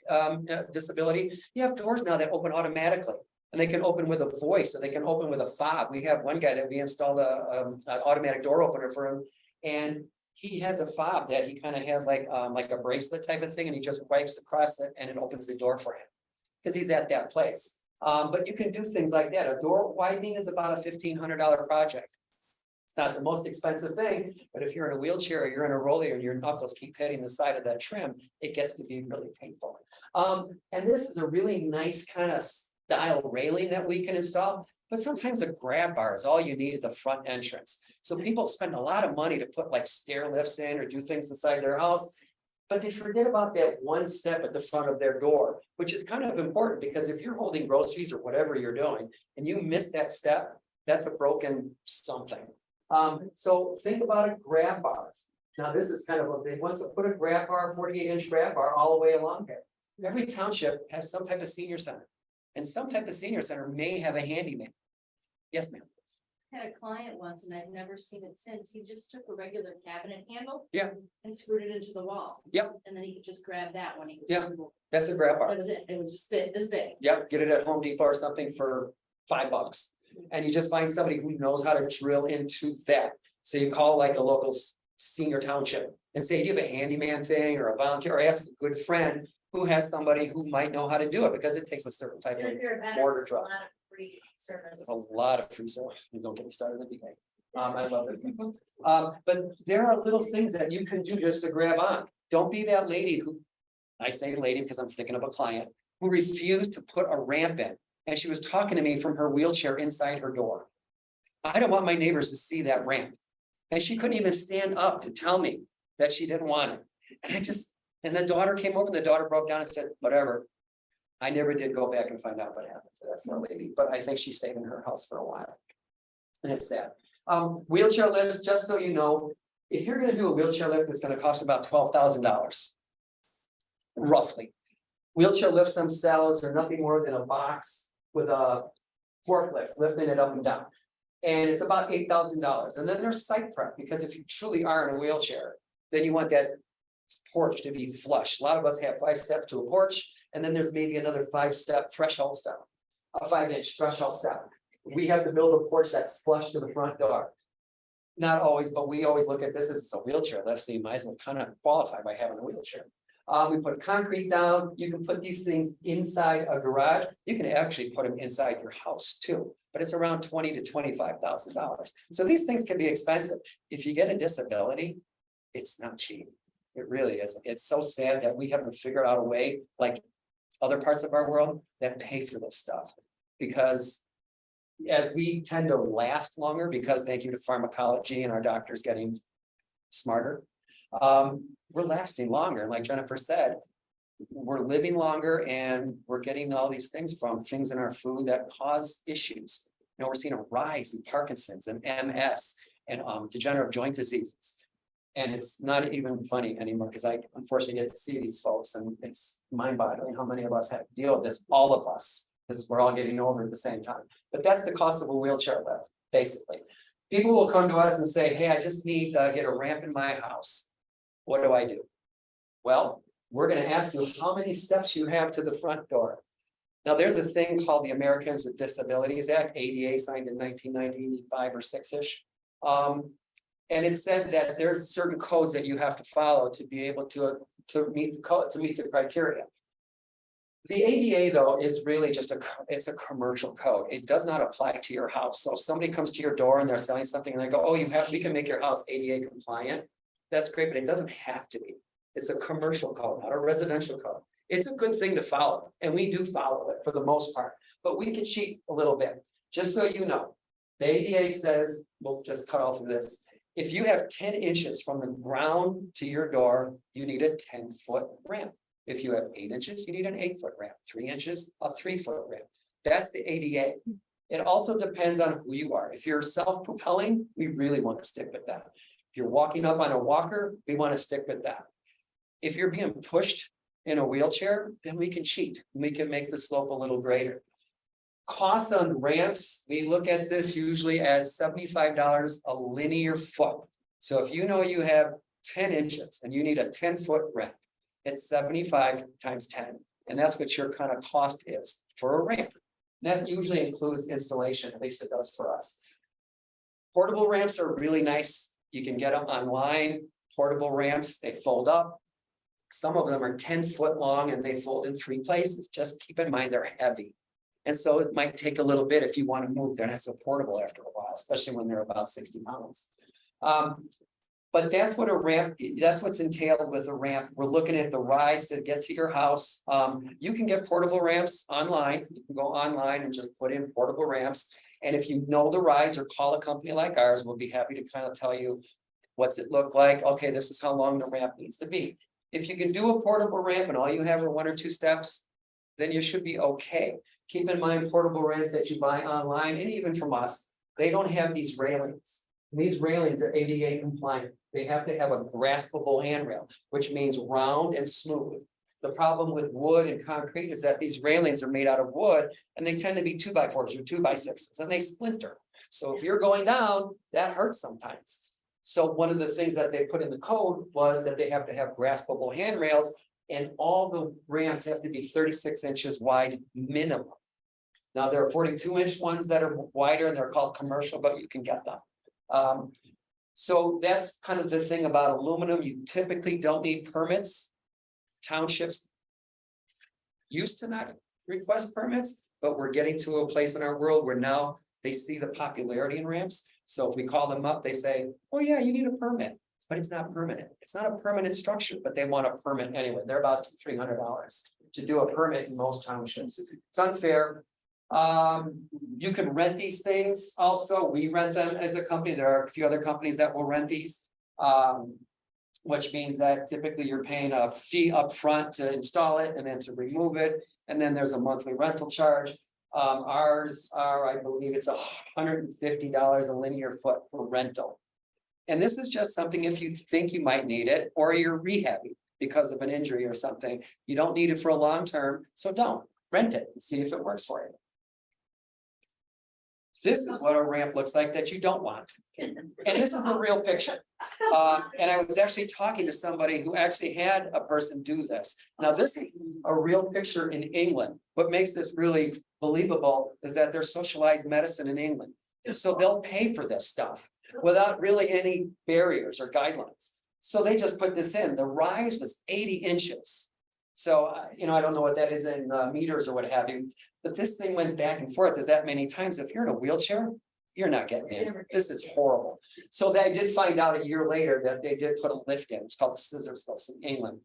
disability, you have doors now that open automatically. And they can open with a voice, or they can open with a fob. We have one guy that we installed an automatic door opener for him, and he has a fob that he kind of has like a bracelet type of thing, and he just wipes across it and it opens the door for him because he's at that place. But you can do things like that. A door widening is about a $1,500 project. It's not the most expensive thing, but if you're in a wheelchair or you're in a roller and your knuckles keep hitting the side of that trim, it gets to be really painful. And this is a really nice kind of style railing that we can install, but sometimes a grab bar is all you need at the front entrance. So people spend a lot of money to put like stair lifts in or do things inside their house, but they forget about that one step at the front of their door, which is kind of important because if you're holding groceries or whatever you're doing and you miss that step, that's a broken something. So think about a grab bar. Now this is kind of a big one. So put a grab bar, 48-inch grab bar all the way along here. Every township has some type of senior center. And some type of senior center may have a handyman. Yes, ma'am. I had a client once and I've never seen it since. He just took a regular cabinet handle. Yeah. And screwed it into the wall. Yep. And then he could just grab that when he was. Yeah. That's a grab bar. That was it. It was just this big. Yep, get it at Home Depot or something for $5. And you just find somebody who knows how to drill into that. So you call like a local senior township and say, do you have a handyman thing or a volunteer, or ask a good friend who has somebody who might know how to do it, because it takes a certain type of mortar truck. There's a lot of free service. You don't get me started at the beginning. I love it. But there are little things that you can do just to grab on. Don't be that lady who, I say lady because I'm thinking of a client, who refused to put a ramp in. And she was talking to me from her wheelchair inside her door. I don't want my neighbors to see that ramp. And she couldn't even stand up to tell me that she didn't want it. And the daughter came over and the daughter broke down and said, whatever. I never did go back and find out what happened to that poor lady, but I think she stayed in her house for a while. And it's sad. Wheelchair lifts, just so you know, if you're gonna do a wheelchair lift, it's gonna cost about $12,000. Roughly. Wheelchair lifts themselves are nothing more than a box with a forklift, lifting it up and down. And it's about $8,000. And then there's site prep, because if you truly are in a wheelchair, then you want that porch to be flush. A lot of us have 5 steps to a porch, and then there's maybe another 5-step threshold step, a 5-inch threshold step. We have to build a porch that's flush to the front door. Not always, but we always look at this as a wheelchair lift, so you might as well kind of qualify by having a wheelchair. We put concrete down. You can put these things inside a garage. You can actually put them inside your house too, but it's around $20,000 to $25,000. So these things can be expensive. If you get a disability, it's not cheap. It really is. It's so sad that we haven't figured out a way, like other parts of our world, that pay for this stuff. Because as we tend to last longer, because thank you to pharmacology and our doctors getting smarter, we're lasting longer. Like Jennifer said, we're living longer and we're getting all these things from things in our food that cause issues. You know, we're seeing a rise in Parkinson's and MS and degenerative joint diseases. And it's not even funny anymore because I unfortunately get to see these folks and it's mind-boggling how many of us have to deal with this, all of us, because we're all getting older at the same time. But that's the cost of a wheelchair lift, basically. People will come to us and say, hey, I just need to get a ramp in my house. What do I do? Well, we're going to ask you how many steps you have to the front door. Now, there's a thing called the Americans with Disabilities Act, ADA, signed in 1995 or 6-ish. And it said that there's certain codes that you have to follow to be able to meet the code, to meet the criteria. The ADA, though, is really just it's a commercial code. It does not apply to your house. So if somebody comes to your door and they're selling something and they go, oh, we can make your house ADA compliant. That's great, but it doesn't have to be. It's a commercial code, not a residential code. It's a good thing to follow, and we do follow it for the most part, but we can cheat a little bit. Just so you know, the ADA says, we'll just cut off of this. If you have 10 inches from the ground to your door, you need a 10-foot ramp. If you have 8 inches, you need an 8-foot ramp, 3 inches, a 3-foot ramp. That's the ADA. It also depends on who you are. If you're self-propelling, we really want to stick with that. If you're walking up on a walker, we want to stick with that. If you're being pushed in a wheelchair, then we can cheat. We can make the slope a little greater. Cost on ramps, we look at this usually as $75 a linear foot. So if you know you have 10 inches and you need a 10-foot ramp, it's 75 times 10. And that's what your kind of cost is for a ramp. That usually includes installation, at least it does for us. Portable ramps are really nice. You can get them online. Portable ramps, they fold up. Some of them are 10-foot long and they fold in 3 places. Just keep in mind they're heavy. And so it might take a little bit if you want to move. They're not so portable after a while, especially when they're about 60 pounds. But that's what a ramp, that's what's entailed with a ramp. We're looking at the rise to get to your house. You can get portable ramps online. You can go online and just put in portable ramps. And if you know the rise or call a company like ours, we'll be happy to kind of tell you what's it look like. Okay, this is how long the ramp needs to be. If you can do a portable ramp and all you have are 1 or 2 steps, then you should be okay. Keep in mind portable ramps that you buy online and even from us, they don't have these railings. These railings are ADA compliant. They have to have a graspable handrail, which means round and smooth. The problem with wood and concrete is that these railings are made out of wood and they tend to be 2x4s or 2x6s and they splinter. So if you're going down, that hurts sometimes. So one of the things that they put in the code was that they have to have graspable handrails and all the ramps have to be 36 inches wide minimum. Now there are 42-inch ones that are wider and they're called commercial, but you can get them. So that's kind of the thing about aluminum. You typically don't need permits. Townships used to not request permits, but we're getting to a place in our world where now they see the popularity in ramps. So if we call them up, they say, oh yeah, you need a permit, but it's not permanent. It's not a permanent structure, but they want a permit anyway. They're about $300 to do a permit in most townships. It's unfair. You can rent these things also. We rent them as a company. There are a few other companies that will rent these. Which means that typically you're paying a fee up front to install it and then to remove it. And then there's a monthly rental charge. Ours are, I believe it's $150 a linear foot for rental. And this is just something if you think you might need it or you're rehabbing because of an injury or something. You don't need it for a long term, so don't rent it and see if it works for you. This is what a ramp looks like that you don't want. And this is a real picture. And I was actually talking to somebody who actually had a person do this. Now, this is a real picture in England. What makes this really believable is that there's socialized medicine in England. So they'll pay for this stuff without really any barriers or guidelines. So they just put this in. The rise was 80 inches. So, I don't know what that is in meters or what have you, but this thing went back and forth as that many times. If you're in a wheelchair, you're not getting in. This is horrible. So they did find out a year later that they did put a lift in. It's called the scissors lift in England,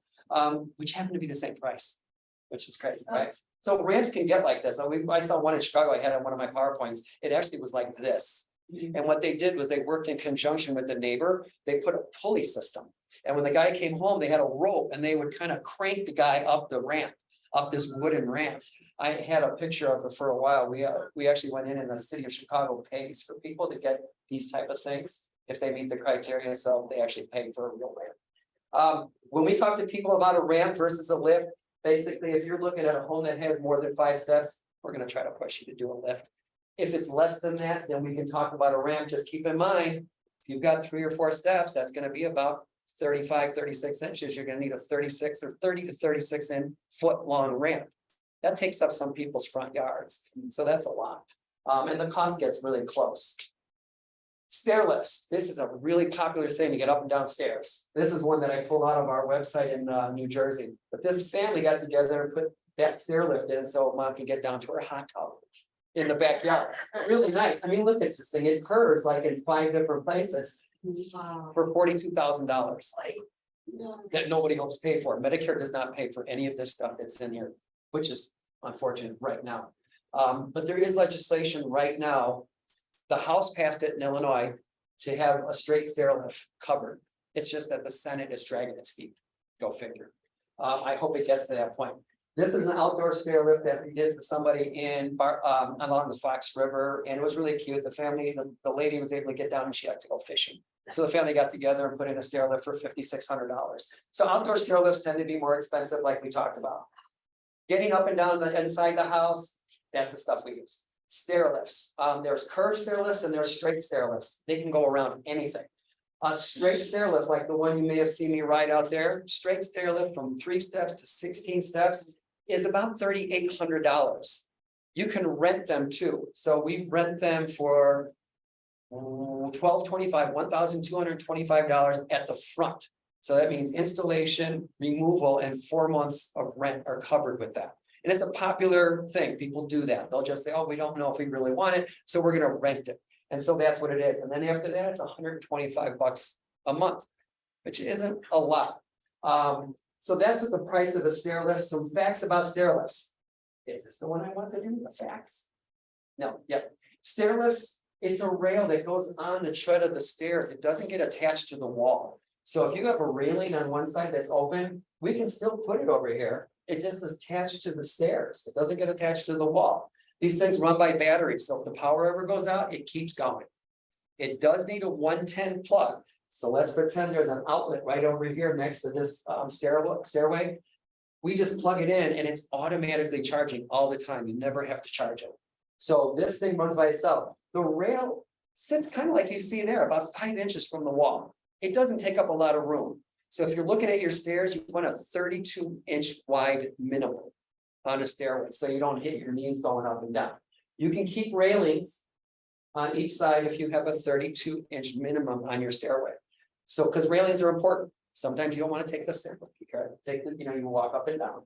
which happened to be the same price, which is crazy, right? So ramps can get like this. I saw one in Chicago. I had on one of my PowerPoints. It actually was like this. And what they did was they worked in conjunction with the neighbor. They put a pulley system And when the guy came home, they had a rope and they would kind of crank the guy up the ramp, up this wooden ramp. I had a picture of it for a while. We actually went in and the city of Chicago pays for people to get these type of things if they meet the criteria, so they actually pay for a real ramp. When we talk to people about a ramp versus a lift, basically, if you're looking at a home that has more than 5 steps, we're gonna try to push you to do a lift. If it's less than that, then we can talk about a ramp. Just keep in mind, if you've got 3 or 4 steps, that's gonna be about 35, 36 inches. You're gonna need a 36 or 30 to 36 foot long ramp. That takes up some people's front yards, so that's a lot. And the cost gets really close. Stair lifts, this is a really popular thing to get up and down stairs. This is one that I pulled out of our website in New Jersey, but this family got together and put that stair lift in so mom could get down to her hot tub in the backyard. Really nice. I mean, look at this thing, it curves like in 5 different places for $42,000 that nobody helps pay for. Medicare does not pay for any of this stuff that's in here, which is unfortunate right now. But there is legislation right now. The House passed it in Illinois to have a straight stair lift covered. It's just that the Senate is dragging its feet. Go figure. I hope it gets to that point. This is an outdoor stair lift that we did for somebody along the Fox River, and it was really cute. The family, the lady was able to get down and she had to go fishing. So the family got together and put in a stair lift for $5,600. So outdoor stair lifts tend to be more expensive, like we talked about. Getting up and down inside the house, that's the stuff we use. Stair lifts. There's curved stair lifts and there's straight stair lifts. They can go around anything. A straight stair lift, like the one you may have seen me ride out there, straight stair lift from 3 steps to 16 steps is about $3,800. You can rent them too. So we rent them for $1,225 at the front. So that means installation, removal, and 4 months of rent are covered with that. And it's a popular thing. People do that. They'll just say, oh, we don't know if we really want it, so we're gonna rent it. And so that's what it is. And then after that, it's $125 a month, which isn't a lot. So that's what the price of a stair lift. Some facts about stair lifts. Is this the one I want to do? The facts? No, yep. Stair lifts, it's a rail that goes on the tread of the stairs. It doesn't get attached to the wall. So if you have a railing on one side that's open, we can still put it over here. It just is attached to the stairs. It doesn't get attached to the wall. These things run by batteries, so if the power ever goes out, it keeps going. It does need a 110 plug. So let's pretend there's an outlet right over here next to this stairway. We just plug it in and it's automatically charging all the time. You never have to charge it. So this thing runs by itself. The rail sits kind of like you see there, about 5 inches from the wall. It doesn't take up a lot of room. So if you're looking at your stairs, you want a 32-inch wide minimum on a stairway, so you don't hit your knees going up and down. You can keep railings on each side if you have a 32-inch minimum on your stairway. So, because railings are important. Sometimes you don't want to take the stairway. You can take the, you walk up and down.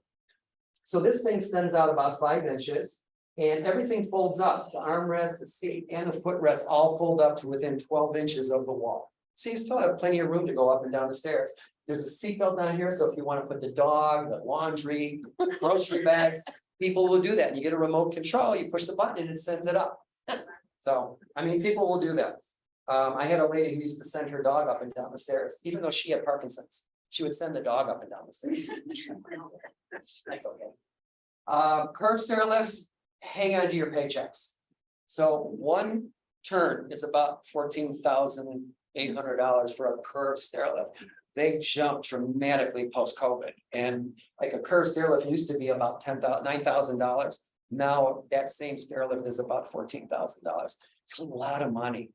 So this thing extends out about 5 inches, and everything folds up. The armrest, the seat, and the footrest all fold up to within 12 inches of the wall. So you still have plenty of room to go up and down the stairs. There's a seatbelt down here, so if you want to put the dog, the laundry, grocery bags, people will do that. And you get a remote control, you push the button and it sends it up. So, I mean, people will do that. I had a lady who used to send her dog up and down the stairs, even though she had Parkinson's. She would send the dog up and down the stairs. That's okay. Curved stair lifts, hang on to your paychecks. So one turn is about $14,800 for a curved stair lift. They jumped dramatically post-COVID, and like a curved stair lift used to be about $9,000. Now that same stair lift is about $14,000. It's a lot of money.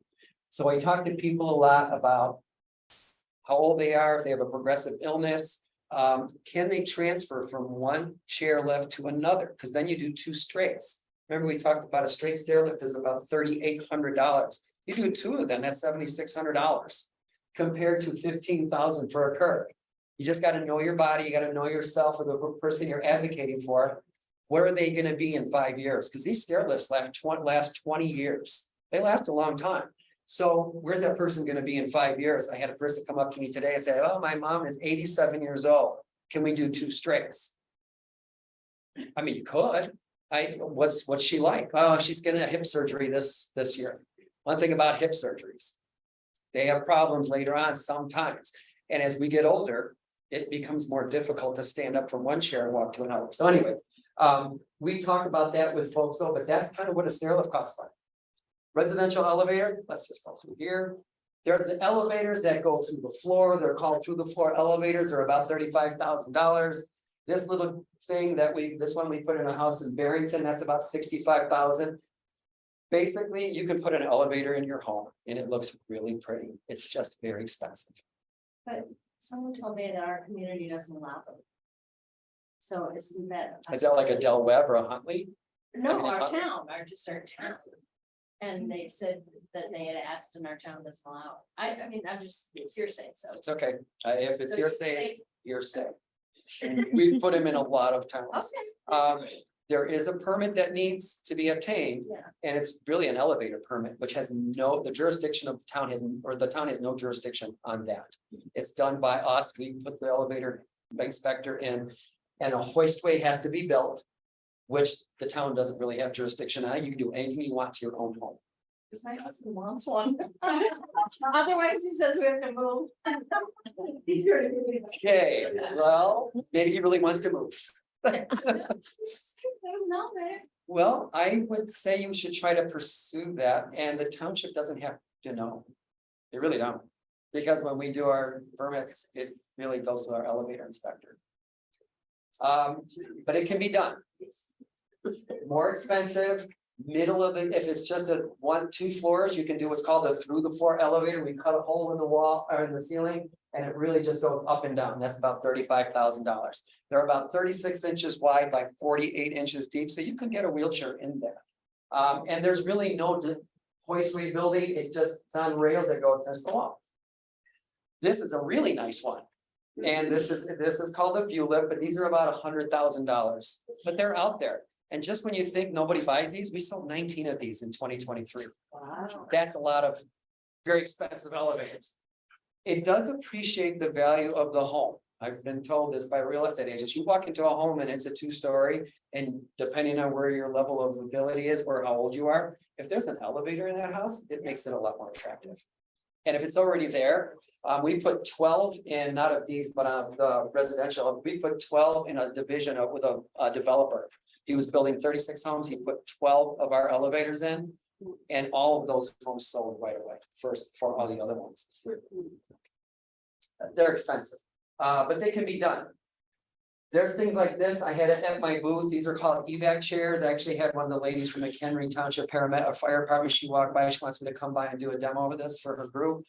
So I talk to people a lot about how old they are, if they have a progressive illness. Can they transfer from one chair lift to another? Because then you do 2 straights. Remember, we talked about a straight stair lift is about $3,800. You do 2 of them, that's $7,600. Compared to $15,000 for a curve. You just got to know your body, you got to know yourself or the person you're advocating for. Where are they going to be in 5 years? Because these stair lifts last 20 years. They last a long time. So where's that person going to be in 5 years? I had a person come up to me today and say, oh, my mom is 87 years old. Can we do 2 straights? I mean, you could. What's she like? Oh, she's getting a hip surgery this year. One thing about hip surgeries, they have problems later on sometimes. And as we get older, it becomes more difficult to stand up from one chair and walk to another. So anyway, we talk about that with folks though, but that's kind of what a stair lift costs like. Residential elevators, let's just go through here. There's the elevators that go through the floor. They're called through the floor elevators. They're about $35,000. This little thing this one we put in a house in Barrington, that's about $65,000. Basically, you can put an elevator in your home and it looks really pretty. It's just very expensive. But someone told me that our community doesn't allow them. So isn't that? Is that like a Del Webb or a Huntley? No, I our mean, town, our town. And they said that they had asked and our town doesn't allow. I mean, I'm just, it's hearsay, so. It's okay. If it's So hearsay, it's hearsay. We put them in a lot of towns. Okay. There is a permit that needs to be obtained. Yeah. And it's really an elevator permit, which has the jurisdiction of the town the town has no jurisdiction on that. It's done by us. We put the elevator inspector in, and a hoistway has to be built, which the town doesn't really have jurisdiction on. You can do anything you want to your own home. Because my husband wants one. Otherwise, he says we have to move. He's very good. Okay, well, maybe he really wants to move. That was not there. Well, I would say you should try to pursue that, and the township doesn't have to know. They really don't, because when we do our permits, it really goes to our elevator inspector. But it can be done. More expensive, middle of it, if it's just a 1-2 floors, you can do what's called a through the floor elevator. We cut a hole in the wall or in the ceiling, and it really just goes up and down. That's about $35,000. They're about 36 inches wide by 48 inches deep, so you can get a wheelchair in there. And there's really no hoistway building, it's on rails that go against the wall. This is a really nice one. And this is called a view lift, but these are about $100,000, but they're out there. And just when you think nobody buys these, we sold 19 of these in 2023. Wow. That's a lot of very expensive elevators. It does appreciate the value of the home. I've been told this by real estate agents. You walk into a home and it's a 2-story, and depending on where your level of ability is or how old you are, if there's an elevator in that house, it makes it a lot more attractive. And if it's already there, we put 12 in, not of these, but on the residential, we put 12 in a division with a developer. He was building 36 homes. He put 12 of our elevators in, and all of those homes sold right away first before all the other ones. They're expensive, but they can be done. There's things like this. I had it at my booth. These are called evac chairs. I actually had one of the ladies from the McHenry Township Fire Department. She walked by. She wants me to come by and do a demo of this for her group.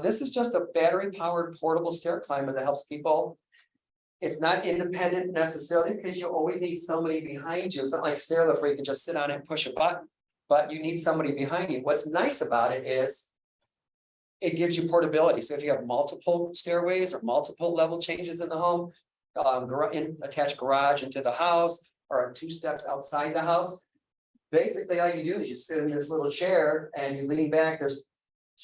This is just a battery powered portable stair climber that helps people. It's not independent necessarily because you always need somebody behind you. It's not like stair lift where you can just sit on it and push a button, but you need somebody behind you. What's nice about it is it gives you portability. So if you have multiple stairways or multiple level changes in the home, attached garage into the house or 2 steps outside the house, basically all you do is you sit in this little chair and you lean back. There's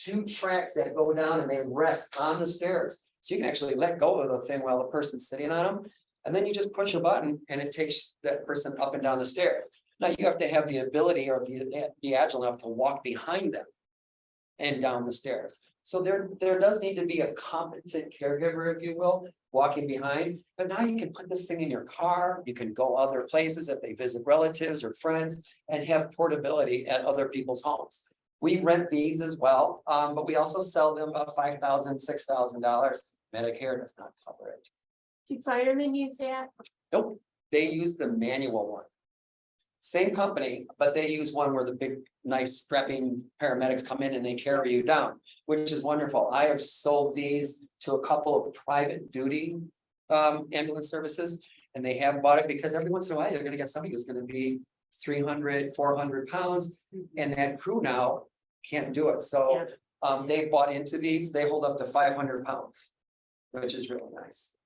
2 tracks that go down and they rest on the stairs. So you can actually let go of the thing while the person's sitting on them. And then you just push a button and it takes that person up and down the stairs. Now you have to have the ability or be agile enough to walk behind them and down the stairs. So there does need to be a competent caregiver, if you will, walking behind. But now you can put this thing in your car. You can go other places if they visit relatives or friends and have portability at other people's homes. We rent these as well, but we also sell them about $5,000, $6,000. Medicare does not cover it. Do firemen use that? Nope, they use the manual one. Same company, but they use one where the big, nice strapping paramedics come in and they carry you down, which is wonderful. I have sold these to a couple of private duty ambulance services, and they have bought it because every once in a while you're going to get somebody who's going to be 300, 400 pounds, and that crew now can't do it. So they've bought into these. They hold up to 500 pounds, which is really nice.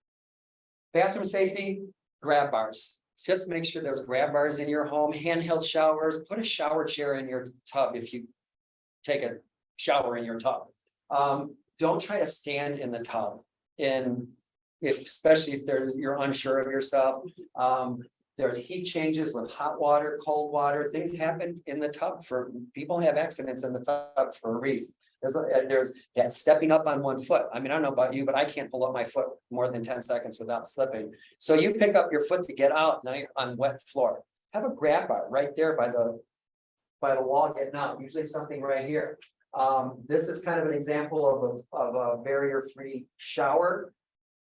Bathroom safety, grab bars. Just make sure there's grab bars in your home, handheld showers, put a shower chair in your tub if you take a shower in your tub. Don't try to stand in the tub, especially if you're unsure of yourself. There's heat changes with hot water, cold water, things happen in the tub people have accidents in the tub for a reason. There's that stepping up on one foot. I mean, I don't know about you, but I can't hold up my foot more than 10 seconds without slipping. So you pick up your foot to get out, now you're on wet floor. Have a grab bar right there by the wall getting out, usually something right here. This is kind of an example of a barrier-free shower.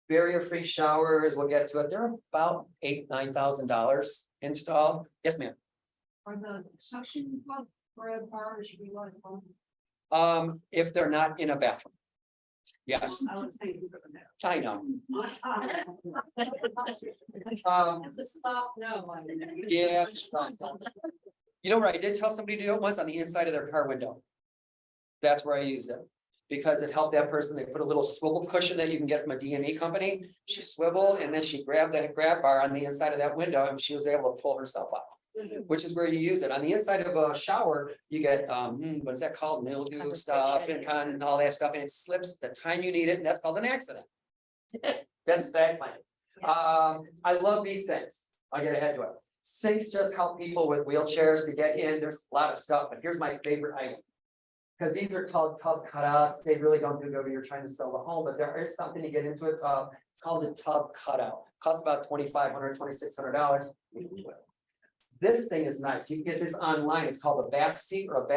Barrier-free showers, we'll get to it, they're about $8,000-9,000 installed. Yes, ma'am. Are the suction pump for bars we want? If they're not in a bathroom. Yes, I was thinking of that. I know. As a stop, no. Yeah. It's fine. You know where I did tell somebody to do it once on the inside of their car window. That's where I used it. Because it helped that person, they put a little swivel cushion that you can get from a DME company. She swiveled and then she grabbed the grab bar on the inside of that window and she was able to pull herself out. Which is where you use it. On the inside of a shower, you get, what is that called? Mildew stuff and all that stuff, and it slips the time you need it, and that's called an accident. That's bad planning. I love these things. I'll get ahead to it. Sinks just help people with wheelchairs to get in. There's a lot of stuff, but here's my favorite item. Because these are called tub cutouts. They really don't do good when you're trying to sell the home, but there is something to get into a tub. It's called a tub cutout. Costs about $2,500, $2,600. This thing is nice. You can get this online. It's called a bath seat or a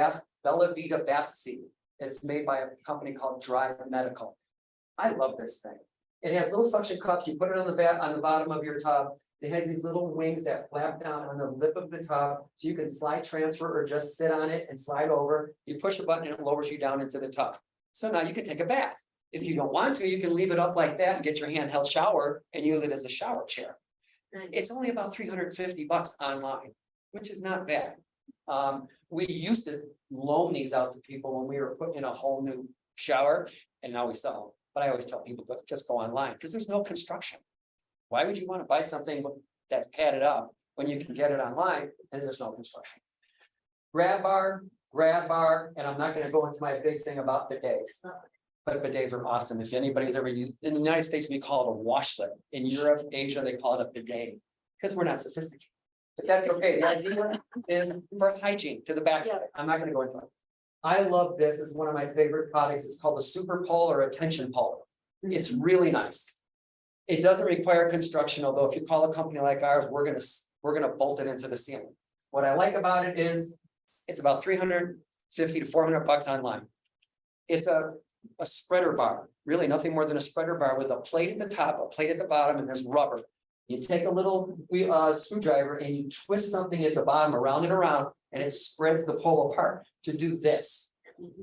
Bella Vita bath seat. It's made by a company called Drive Medical. I love this thing. It has little suction cups. You put it on the bottom of your tub. It has these little wings that flap down on the lip of the tub, so you can slide transfer or just sit on it and slide over. You push a button and it lowers you down into the tub. So now you can take a bath. If you don't want to, you can leave it up like that and get your handheld shower and use it as a shower chair. It's only about $350 online, which is not bad. We used to loan these out to people when we were putting in a whole new shower, and now we sell them. But I always tell people, just go online, because there's no construction. Why would you want to buy something that's padded up when you can get it online and there's no construction? Grab bar, and I'm not going to go into my big thing about bidets. But bidets are awesome. If anybody's ever used, in the United States, we call it a washlet. In Europe, Asia, they call it a bidet because we're not sophisticated. But that's okay. The idea is for hygiene to the backside. I'm not going to go into it. I love this. It's one of my favorite products. It's called the Super Pole or a tension pole. It's really nice. It doesn't require construction, although if you call a company like ours, we're gonna bolt it into the ceiling. What I like about it is it's about $350 to $400 online. It's a spreader bar, really nothing more than a spreader bar with a plate at the top, a plate at the bottom, and there's rubber. You take a little screwdriver and you twist something at the bottom around and around, and it spreads the pole apart to do this.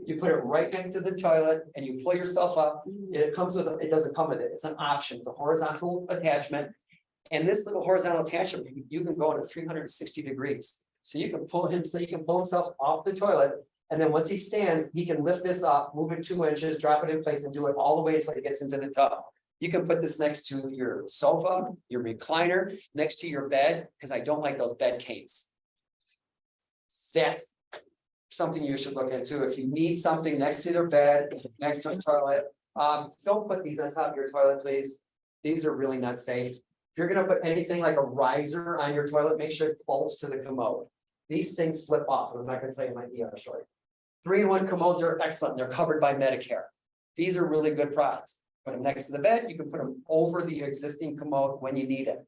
You put it right next to the toilet and you pull yourself up. It comes with, it doesn't come with it. It's an option. It's a horizontal attachment. And this little horizontal attachment, you can go into 360 degrees. So you can pull him, so he can pull himself off the toilet. And then once he stands, he can lift this up, move it 2 inches, drop it in place and do it all the way until it gets into the tub. You can put this next to your sofa, your recliner, next to your bed, because I don't like those bed canes. That's something you should look into. If you need something next to their bed, next to a toilet, don't put these on top of your toilet, please. These are really not safe. If you're gonna put anything like a riser on your toilet, make sure it bolts to the commode. These things flip off. I'm not gonna tell you my ER story. 3-in-1 commodes are excellent. They're covered by Medicare. These are really good products. Put them next to the bed. You can put them over the existing commode when you need it.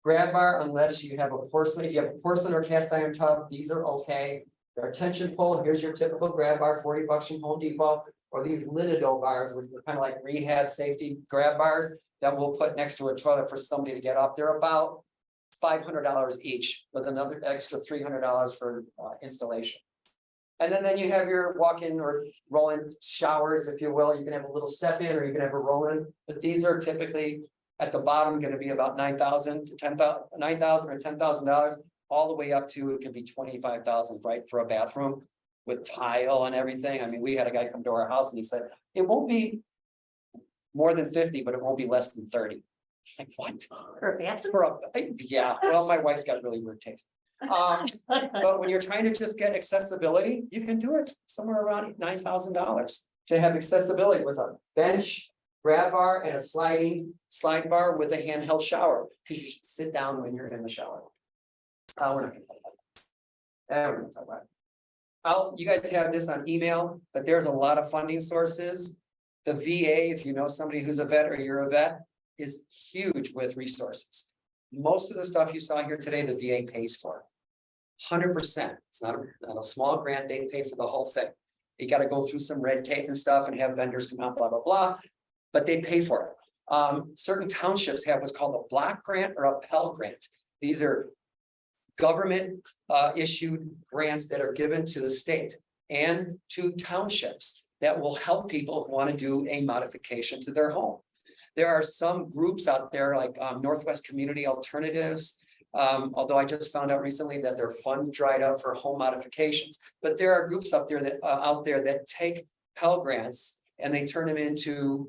Grab bar, unless you have a porcelain, if you have a porcelain or cast iron tub, these are okay. Their tension pole, here's your typical grab bar, $40 from Home Depot, or these Lidido bars, which are kind of like rehab safety grab bars that we'll put next to a toilet for somebody to get up. They're about $500 each, with another extra $300 for installation. And then you have your walk-in or roll-in showers, if you will. You can have a little step in, or you can have a roll-in, but these are typically at the bottom going to be about $9,000 to $10,000, $9,000 or $10,000, all the way up to it can be $25,000, right, for a bathroom with tile and everything. I mean, we had a guy come to our house and he said it won't be more than 50, but it won't be less than 30. Like what? For a bathroom? Yeah. Well, my wife's got really weird taste. But when you're trying to just get accessibility, you can do it somewhere around $9,000 to have accessibility with a bench, grab bar and a slide bar with a handheld shower, because you should sit down when you're in the shower. We're not gonna talk about that. We're gonna talk about it. You guys have this on email, but there's a lot of funding sources. The VA, if you know somebody who's a vet or you're a vet, is huge with resources. Most of the stuff you saw here today, the VA pays for. 100%. It's not a small grant, they pay for the whole thing. You gotta go through some red tape and stuff and have vendors come out, blah, blah, blah, but they pay for it. Certain townships have what's called a block grant or a Pell grant. These are government issued grants that are given to the state and to townships that will help people who want to do a modification to their home. There are some groups out there like Northwest Community Alternatives. Although I just found out recently that their funds dried up for home modifications, but there are groups out there that take Pell grants and they turn them into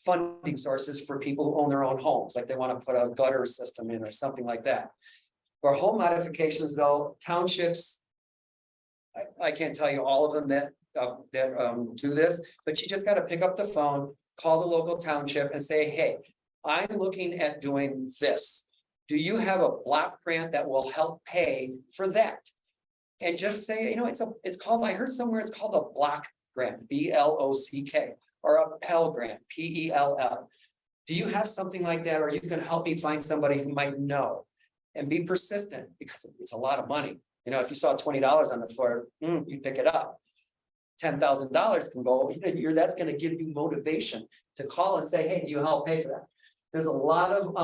funding sources for people who own their own homes, like they want to put a gutter system in or something like that. For home modifications, though, townships, I can't tell you all of them that do this, but you just got to pick up the phone, call the local township and say, hey, I'm looking at doing this. Do you have a block grant that will help pay for that? And just say, it's called, I heard somewhere it's called a block grant, BLOCK, or a Pell grant, PELL. Do you have something like that? Or you can help me find somebody who might know and be persistent, because it's a lot of money. If you saw $20 on the floor, you pick it up. $10,000 can go, that's going to give you motivation to call and say, hey, do you help pay for that? There's a lot of,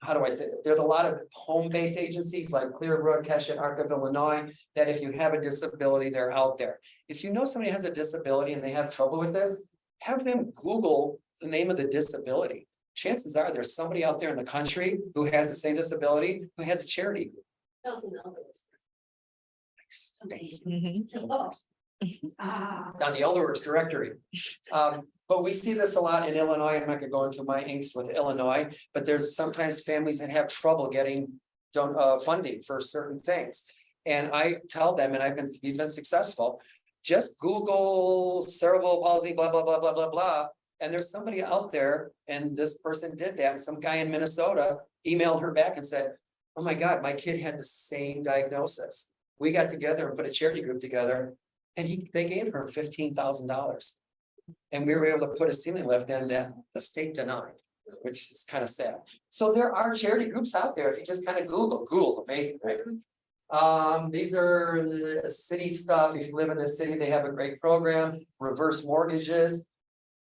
how do I say this? There's a lot of home-based agencies like Clearbrook, Keshet, Arc of Illinois, that if you have a disability, they're out there. If you know somebody has a disability and they have trouble with this, have them Google the name of the disability. Chances are there's somebody out there in the country who has the same disability, who has a charity group. On the Elderwerks directory. But we see this a lot in Illinois. I'm not gonna go into my angst with Illinois, but there's sometimes families that have trouble getting funding for certain things. And I tell them, and we've been successful, just Google cerebral palsy, blah, blah, blah, blah, blah, blah. And there's somebody out there, and this person did that. And some guy in Minnesota emailed her back and said, oh my God, my kid had the same diagnosis. We got together and put a charity group together, and they gave her $15,000. And we were able to put a ceiling lift in that the state denied, which is kind of sad. So there are charity groups out there. If you just kind of Google's amazing, right? These are the city stuff. If you live in the city, they have a great program, reverse mortgages.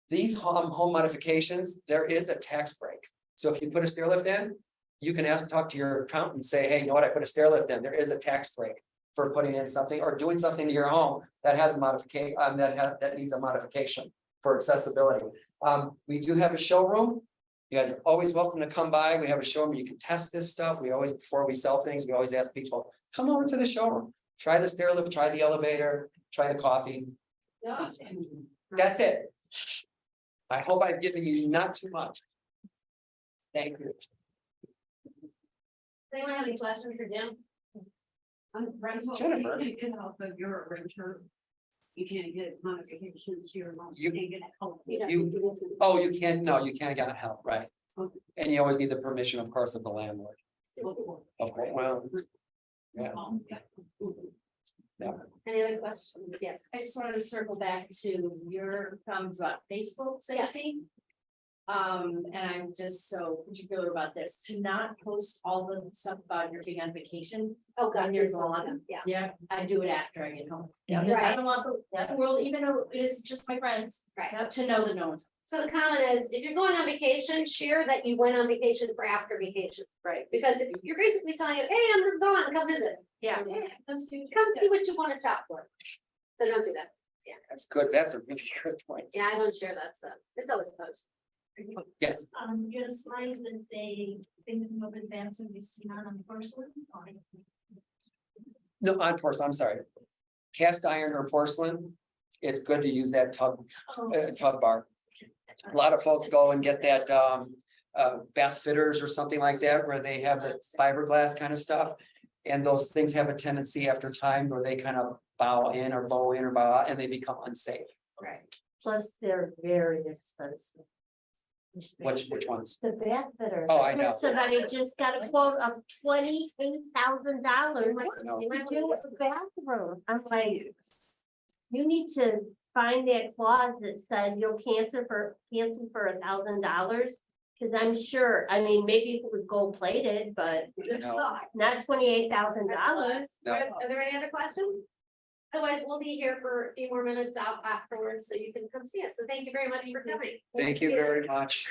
These home modifications, there is a tax break. So if you put a stair lift in, you can talk to your accountant and say, hey, you know what, I put a stair lift in. There is a tax break for putting in something or doing something to your home that has a modification, that needs a modification for accessibility. We do have a showroom. You guys are always welcome to come by. We have a showroom. You can test this stuff. We always, before we sell things, we always ask people, come over to the showroom. Try the stair lift, try the elevator, try the coffee. That's it. I hope I've given you not too much. Thank you. Anyone have any questions for Jim? Jennifer. You can help, but you're a renter. You can't get modifications to your home. You- can't get help. Oh, you can't, no, you can't get help, right? And you always need the permission, of course, of the landlord. Of course, well. Yeah. Any other questions? Yes. I just wanted to circle back to your comments about Facebook safety. And I'm just so particular about this, to not post all the stuff about your being on vacation. Oh, God, When there's you're a lot gone. of, yeah. Yeah, I do it after I get home. Yeah. Because I Right. don't want the world, even though it is just my friends, Right. not to know that no one's. So the comment is, if you're going on vacation, share that you went on vacation for after vacation. Right. Because if you're basically telling you, hey, I'm gone, come visit. Yeah. Come see what you want to shop for. So don't do that. That's good. That's a really good point. Yeah, I don't share that stuff. It's always post. Yes, Your slide that they think of advancing this on porcelain. no, on porcelain, I'm sorry. Cast iron or porcelain, it's good to use that tub bar. A lot of folks go and get that bath fitters or something like that, where they have the fiberglass kind of stuff. And those things have a tendency after time where they kind of bow in or bow out and they become unsafe. Right. Plus, they're very expensive. Which ones? The bath fitter. Oh, I know. Somebody just got a quote of $28,000 know. to do a bathroom. I'm like, you need to find that clause that said you'll cancel for $1,000. Cause I'm sure, I mean, maybe it would gold plated, but No. not $28,000. No. Are there any other questions? Otherwise, we'll be here for a few more minutes out afterwards, so you can come see us. So thank you very much for coming. Thank you very much.